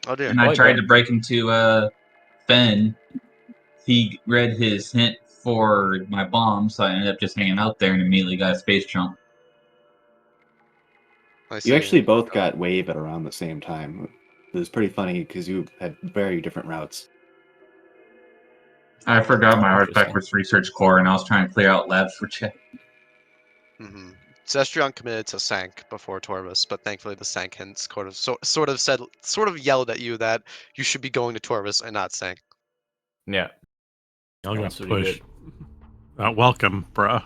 D: Oh dear.
F: and I
E: Why
F: tried
E: not?
F: to break into Fenn. He read his hint for my bomb, so I ended up just hanging out there and immediately got a space jump.
D: I
B: You
D: see.
B: actually both got wave at around the same time. It was pretty funny because you had very different routes.
F: I forgot my
E: Interesting.
F: artifact was research core, and I was trying to clear out labs for check.
D: Mm-hmm. Cestrion committed to Sank before Torvus, but thankfully the Sank hints sort of yelled at you that you should be going to Torvus and not Sank.
E: Yeah.
A: y'all got
E: That's really
A: pushed. Welcome, bruh.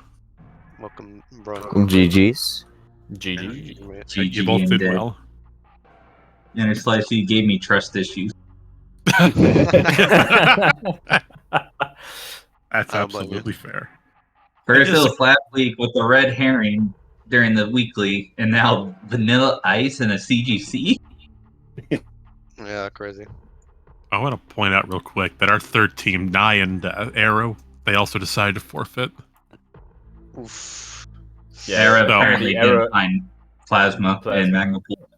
D: Welcome, bro.
G: GG's.
E: GG.
D: Mate.
F: GG
A: You both
F: and
A: did
F: dead.
A: well.
F: And it's like he gave me trust issues.
A: That's
D: I don't blame you.
A: absolutely fair.
F: First
A: It
F: it
A: is-
F: was last week with the red herring during the weekly, and now vanilla ice and a CGC.
D: Yeah, crazy.
A: I want to point out real quick that our third team, Nye and Arrow, they also decided to forfeit.
D: Oof.
F: Era
A: so-
F: apparently
E: The Era-
F: didn't find plasma, and Magma Pool.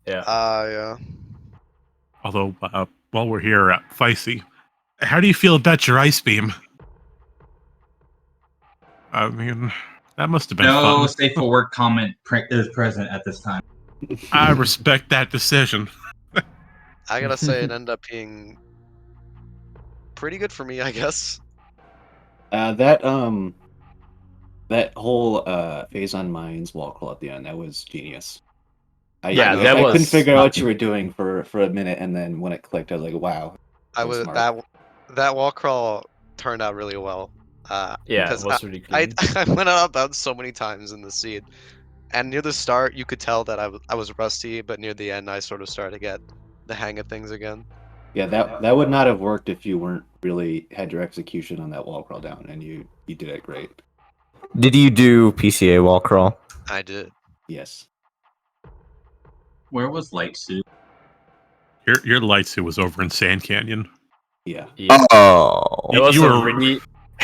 E: Yeah.
D: Yeah.
A: Although, while we're here, Feisty, how do you feel about your ice beam? I mean, that must have been
F: No
A: fun.
F: safe for work comment is present at this time.
A: I respect that decision.
D: I gotta say it ended up being pretty good for me, I guess.
B: That whole phase on mines wall call at the end, that was genius. I couldn't
E: was
B: figure out what you were doing for a minute, and then when it clicked, I was like, wow.
D: I
B: So
D: was
B: smart.
D: that wall crawl turned out really well.
E: Yeah, it
D: because
E: was really
D: I
E: clean.
D: I went out about so many times in the seed, and near the start you could tell that I was rusty, but near the end I sort of started to get the hang of things again.
B: Yeah, that would not have worked if you weren't really had your execution on that wall crawl down, and you You did it great.
G: Did you do PCA wall crawl?
D: I did.
B: Yes.
F: Where was Light Suit?
A: Your light suit was over in Sand Canyon.
B: Yeah.
E: Yeah.
G: Oh.
E: It was
A: You
E: a
A: were-
E: really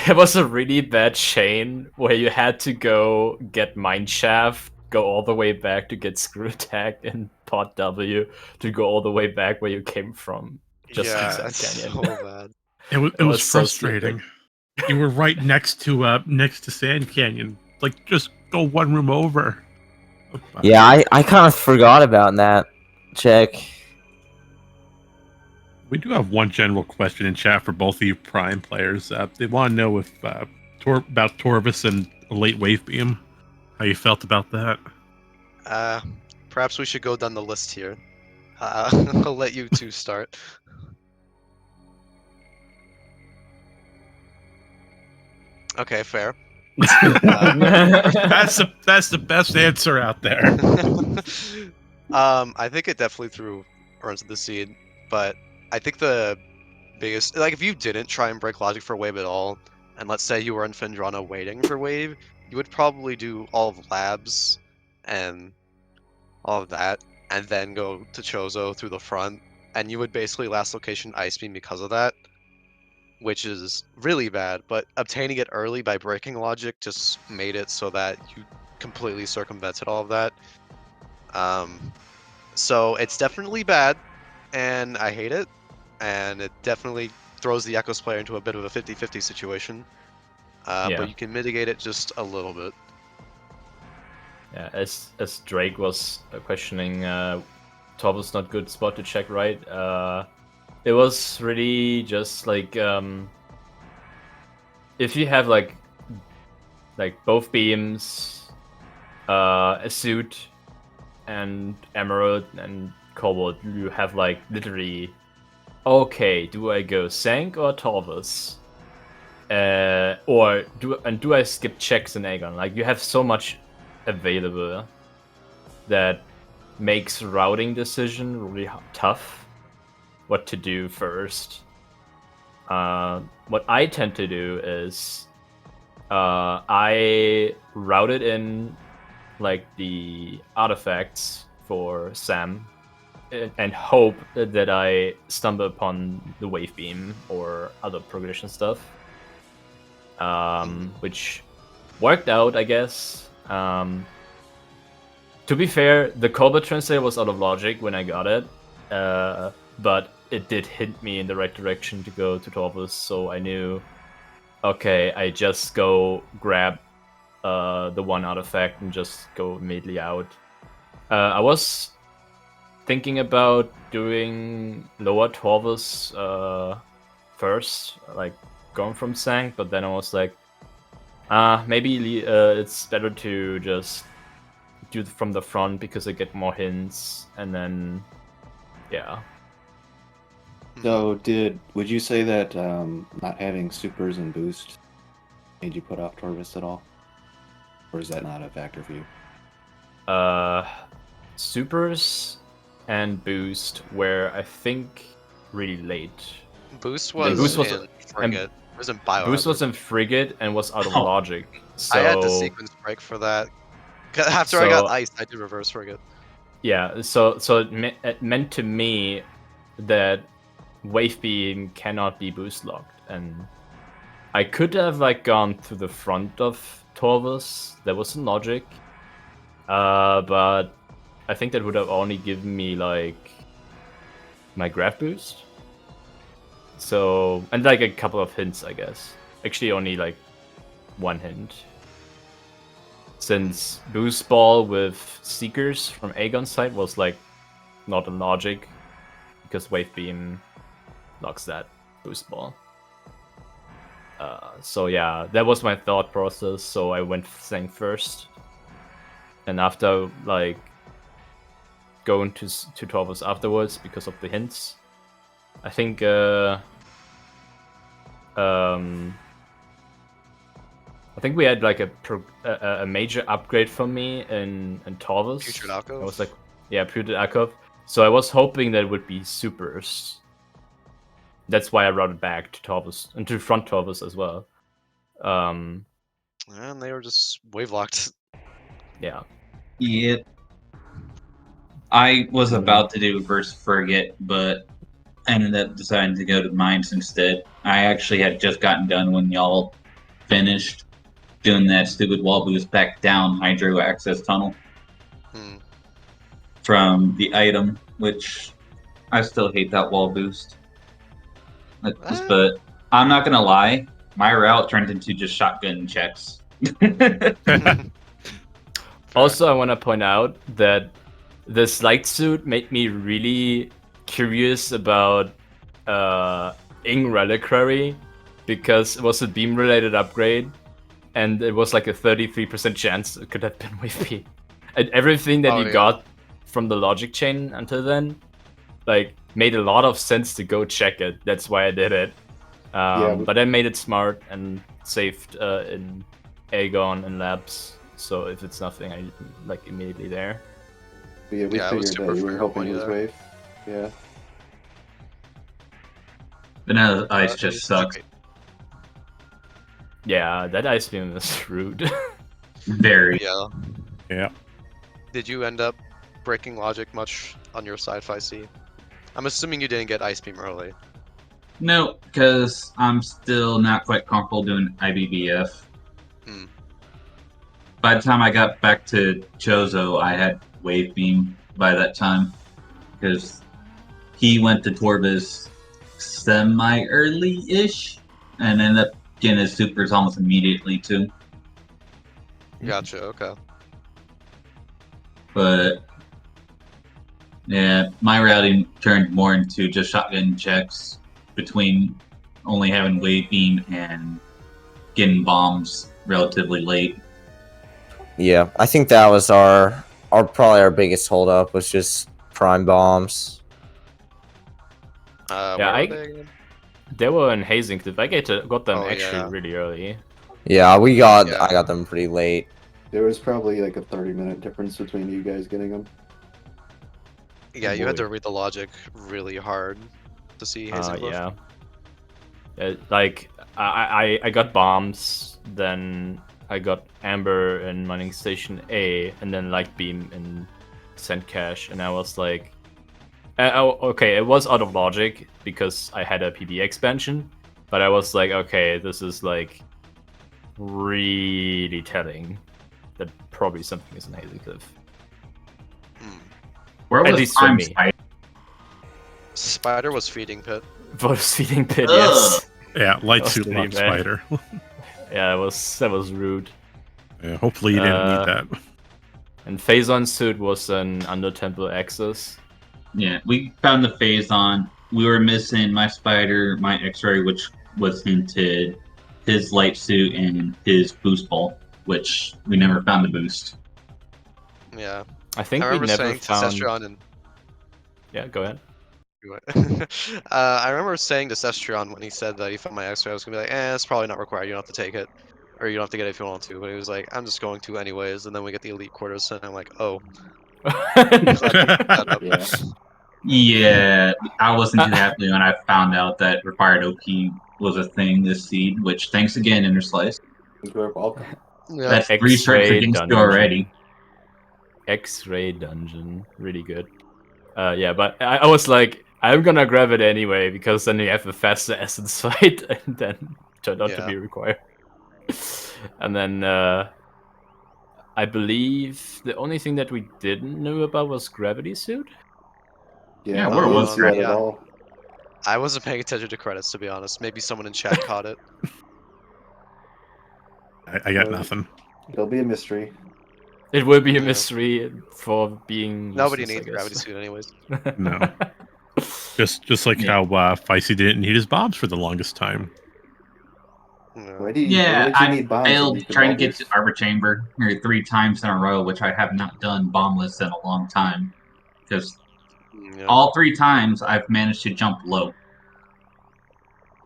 E: it was a really bad chain where you had to go get Mineshaft, go all the way back to get Screw Attack and Pot W to go all the way back where you came from. Just in
D: yeah,
E: Sand
D: it's so
E: Canyon.
D: bad.
A: It was
E: so
A: frustrating.
E: stupid.
A: You were right next to Sand Canyon. Like, just go one room over.
G: Yeah, I kind of forgot about that. Check.
A: We do have one general question in chat for both of you Prime players. They want to know if about Torvis and late wave beam. How you felt about that?
D: Perhaps we should go down the list here. I'll let you two start. Okay, fair.
A: That's the best answer out there.
D: I think it definitely threw Urns of the Seed, but I think the biggest, like, if you didn't try and break logic for wave at all, and let's say you were in Fendrana waiting for wave, you would probably do all of labs and all of that, and then go to Chozo through the front, and you would basically last location Ice Beam because of that, which is really bad, but obtaining it early by breaking logic just made it so that you completely circumvented all of that. So it's definitely bad, and I hate it, and it definitely throws the Echoes player into a bit of a 50-50 situation.
E: Yeah.
D: But you can mitigate it just a little bit.
E: Yeah, as Drake was questioning, top was not good spot to check, right? It was really just like if you have like both beams, a suit, and emerald and cobalt, you have like literally, okay, do I go Sank or Torvus? Or do I skip checks and Aegon? Like, you have so much available that makes routing decision really tough. What to do first. What I tend to do is I routed in like the artifacts for Sam and hope that I stumble upon the wave beam or other progression stuff, which worked out, I guess. To be fair, the Colbert translator was out of logic when I got it, but it did hint me in the right direction to go to Torvus, so I knew, okay, I just go grab the one artifact and just go immediately out. I was thinking about doing lower Torvus first, like going from Sank, but then I was like, maybe it's better to just do it from the front because I get more hints, and then yeah.
B: So, would you say that not having supers and boost made you put off Torvis at all? Or is that not a factor for you?
E: Supers and boost were, I think, really late.
D: Boost
E: Yeah,
D: was,
E: Boost was-
D: in Frigate. It was in Biohazard.
E: Boost was in Frigate and was out of
F: Oh.
E: logic. So
D: I had the sequence break for that. After I got
E: So-
D: Ice, I did reverse Frigate.
E: yeah, so it meant to me that wave beam cannot be boost locked, and I could have like gone to the front of Torvus. There was some logic, but I think that would have only given me like my grab boost. So, and like a couple of hints, I guess. Actually, only like one hint. Since boost ball with Seekers from Aegon's side was like not in logic, because wave beam locks that boost ball. So yeah, that was my thought process. So I went Sang first, and after like going to Torvus afterwards because of the hints, I think I think we had like a major upgrade for me in Torvus.
D: Putrid Alcove?
E: I was like, yeah, Putrid Alcove. So I was hoping that it would be supers. That's why I routed back to Torvus and to front Torvus as well. Um,
D: And they were just wave locked.
E: yeah.
F: Yep. I was
B: Mm.
F: about to do Verse Forget, but ended up deciding to go to Mines instead. I actually had just gotten done when y'all finished doing that stupid wall boost back down Hydro Access Tunnel
D: Hmm.
F: from the item, which I still hate that wall boost. But I'm not gonna lie, my route turned into just shotgun checks.
E: Also, I want to point out that this light suit made me really curious about Ing Reliquary because it was a beam related upgrade and it was like a 33% chance it could have been with me. And everything that
D: Oh,
E: you
D: yeah.
E: got from the logic chain until then, like, made a lot of sense to go check it. That's why I did it. But I made it smart and saved in Aegon and Labs. So if it's nothing, I like immediately there.
C: But yeah, we
D: Yeah, it was
C: figured
D: super
C: that you were
D: fair
C: helping
D: point
C: his
D: there.
C: wave. Yeah.
F: Vanilla Ice
D: He's
F: just sucks.
D: great.
E: Yeah, that ice beam is rude.
F: Very.
D: Yeah.
A: Yeah.
D: Did you end up breaking logic much on your sci-fi C? I'm assuming you didn't get Ice Beam early.
F: No, because I'm still not quite comfortable doing IBBF.
D: Hmm.
F: By the time I got back to Chozo, I had Wave Beam by that time. Because he went to Torvis semi-early-ish, and ended up getting his supers almost immediately, too.
D: Gotcha, okay.
F: But yeah, my routing turned more into just shotgun checks between only having wave beam and getting bombs relatively late.
G: Yeah, I think that was our probably our biggest holdup was just prime bombs.
E: Yeah,
D: Where were they again?
E: They were in Hazing Cliff. Got them
D: Oh,
E: actually
D: yeah.
E: really early.
G: Yeah,
D: Yeah.
G: I got them pretty late.
C: There was probably like a 30-minute difference between you guys getting them.
D: Yeah, you had
E: Boy.
D: to read the logic really hard to see Hazing Cliff.
E: Yeah. Like I got bombs, then I got Amber in mining station A, and then light beam in Sand Cache, and I was like, okay, it was out of logic because I had a PB expansion, but I was like, okay, this is like really telling that probably something is in Hazing Cliff.
D: Hmm.
F: Where
E: At
F: was
E: least for
F: Prime
E: me.
F: Spider?
D: Spider was feeding pit.
E: Voice feeding pit,
F: Ugh.
E: yes.
A: Yeah, light
E: That was
A: suit
E: pretty
A: locked
E: bad.
A: spider.
E: Yeah, that was rude.
A: Yeah, hopefully you didn't need that.
E: And Phazon suit was an under temple access.
F: Yeah, we found the phase on. We were missing my spider, my X-ray, which was hinted, his light suit, and his boost ball, which we never found the boost.
D: Yeah.
E: I think
D: I
E: we
D: remember
E: never
D: saying
E: found.
D: to Cestron and
E: Yeah, go ahead.
D: I remember saying to Cestrion when he said that he found my X-ray, I was gonna be like, it's probably not required. You don't have to take it, or you don't have to get it if you want to. But he was like, I'm just going to anyways. And then we get the elite quarters, and I'm like, oh, glad you picked that up.
C: Yeah.
F: Yeah, I wasn't too happy when I found out that required OP was a thing this seed, which thanks again, Interslice.
C: You're welcome.
D: Yep.
F: That's 3 strikes
E: X-ray
F: against you
E: dungeon.
F: already.
E: X-ray dungeon, really good. Yeah, but I was like, I'm gonna grab it anyway because then you have a faster essence fight, and then turned out to
D: Yeah.
E: be required. And then I believe the only thing that we didn't know about was gravity suit.
F: Yeah,
C: Yeah,
F: where
C: we
F: was
C: didn't see that
D: yeah.
C: at all.
D: I wasn't paying attention to credits, to be honest. Maybe someone in chat caught it.
A: I got
C: Well,
A: nothing.
C: It'll be a mystery.
E: It will be a
D: Yeah.
E: mystery for being
D: Nobody
E: useless,
D: needs
E: I
D: gravity
E: guess.
D: suit, anyways.
A: No. Just like
F: Yeah.
A: how Feisty didn't need his bombs for the longest time.
D: No.
C: Why
F: Yeah,
C: would you
F: I
C: need bombs when
F: failed
C: you could
F: trying to
C: wall
F: get to
C: boost?
F: Arbor Chamber 3 times in a row, which I have not done bombless in a long time. Because
D: Yeah.
F: all 3 times I've managed to jump low.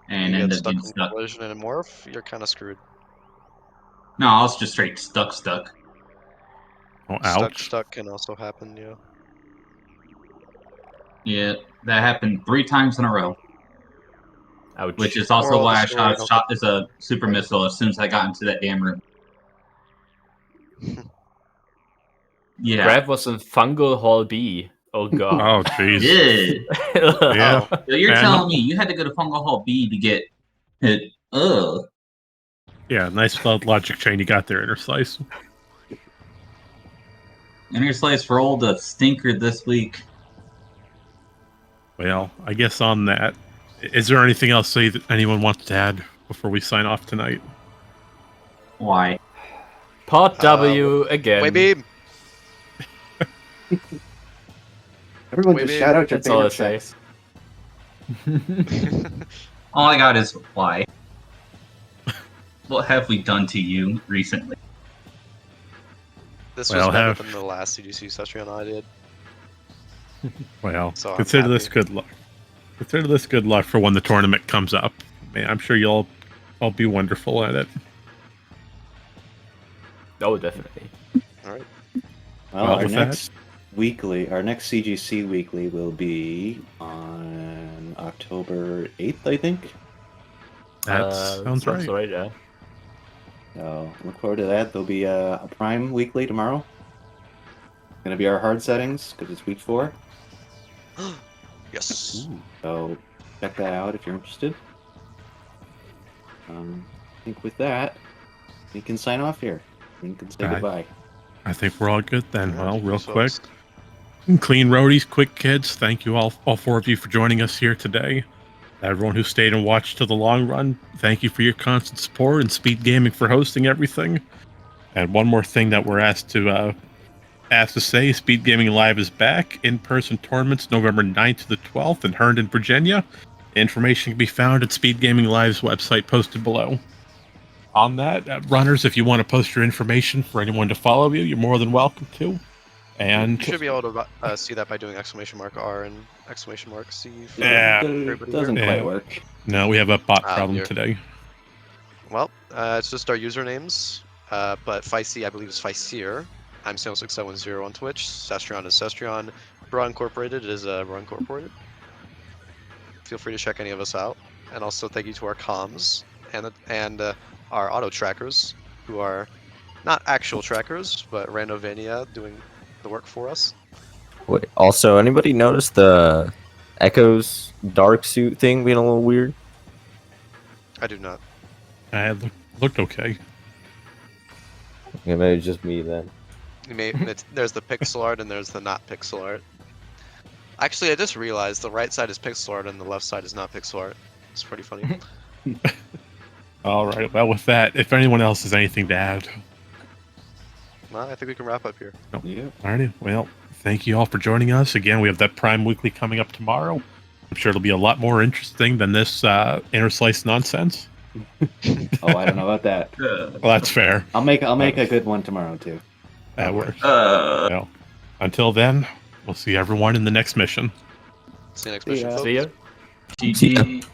F: And
D: You
F: end
D: get
F: up
D: stuck
F: getting
D: in
F: stuck.
D: collision and morph, you're kind of screwed.
F: No, I was just straight stuck.
A: Oh, ouch.
D: Stuck can also happen, yeah.
F: Yeah, that happened 3 times in a row.
E: Ouch.
F: which is also
D: Moral of
F: why
D: the
F: I
D: story,
F: shot as a super missile as soon as I got into that damn room. Yeah.
E: Grab was in Fungal Hall B. Oh god.
A: Oh, jeez.
F: Yeah.
A: Yeah.
D: Oh,
F: So you're
A: And-
F: telling me you had to go to Fungal Hall B to get hit? Ugh.
A: Yeah, nice logic chain you got there, Inner Slice.
F: Inner Slice rolled a stinker this week.
A: Well, I guess on that, is there anything else that anyone wants to add before we sign off tonight?
F: Why?
E: Pot W again.
D: Wave beam.
C: Everyone
D: Wait,
C: just
D: wait,
C: shout out your
E: that's all I
C: favorite
E: say.
C: checks.
F: All I got is why. What have we done to you recently?
D: This
A: Well,
D: was better
A: have-
D: than the last CGC session I did.
A: Well,
D: So I'm
A: consider this
D: happy.
A: good luck. Consider this good luck for when the tournament comes up. Man, I'm sure you'll all be wonderful at it.
E: Oh, definitely.
D: All right.
B: Well,
A: Well,
B: our
A: with that-
B: next CGC weekly will be on October 8th, I think.
A: That sounds right.
E: Yeah.
B: So look forward to that. There'll be a Prime weekly tomorrow. Gonna be our hard settings because it's week 4.
D: Yes.
B: So check that out if you're interested. I think with that, we can sign off here. We can say
A: All right.
B: goodbye.
A: I think we're all good then.
D: Yeah,
A: Well, real
D: thanks,
A: quick.
D: folks.
A: Clean roadies, quick kids. Thank you all 4 of you for joining us here today. Everyone who stayed and watched to the long run, thank you for your constant support, and Speed Gaming for hosting everything. And one more thing that we're asked to say, Speed Gaming Live is back. In-person tournaments November 9th to the 12th in Herndon, Virginia. Information can be found at Speed Gaming Live's website posted below. On that, runners, if you want to post your information for anyone to follow you, you're more than welcome to. And
D: You should be able to see that by doing !R and !C. For
A: Yeah.
B: It
D: everybody
B: doesn't
D: here.
A: Yeah.
B: quite work.
A: no, we have a bot
D: Ah,
A: problem
D: dear.
A: today.
D: Well, it's just our usernames. But Ficey, I believe, is Ficir. I'm Sam6710 on Twitch. Sestrion is Sestrion. Bra Incorporated is Bra Incorporated. Feel free to check any of us out. And also thank you to our comms and our auto trackers, who are not actual trackers, but Randovania doing the work for us.
G: Wait, also, anybody notice the Echo's dark suit thing being a little weird?
D: I do not.
A: Looked okay.
G: Yeah, maybe just me then.
D: There's the pixel art and there's the not pixel art. Actually, I just realized the right side is pixel art and the left side is not pixel art. It's pretty funny.
A: All right. Well, with that, if anyone else has anything to add,
D: Well, I think we can wrap up here.
B: Yeah.
A: alrighty. Well, thank you all for joining us. Again, we have that Prime Weekly coming up tomorrow. I'm sure it'll be a lot more interesting than this Inner Slice nonsense.
B: Oh, I don't know about that.
A: Well, that's fair.
B: I'll make a good one tomorrow too.
A: That works. Well, until then, we'll see everyone in the next mission.
D: See you next
B: See
D: mission,
B: ya.
D: folks.
E: See ya.
F: GG.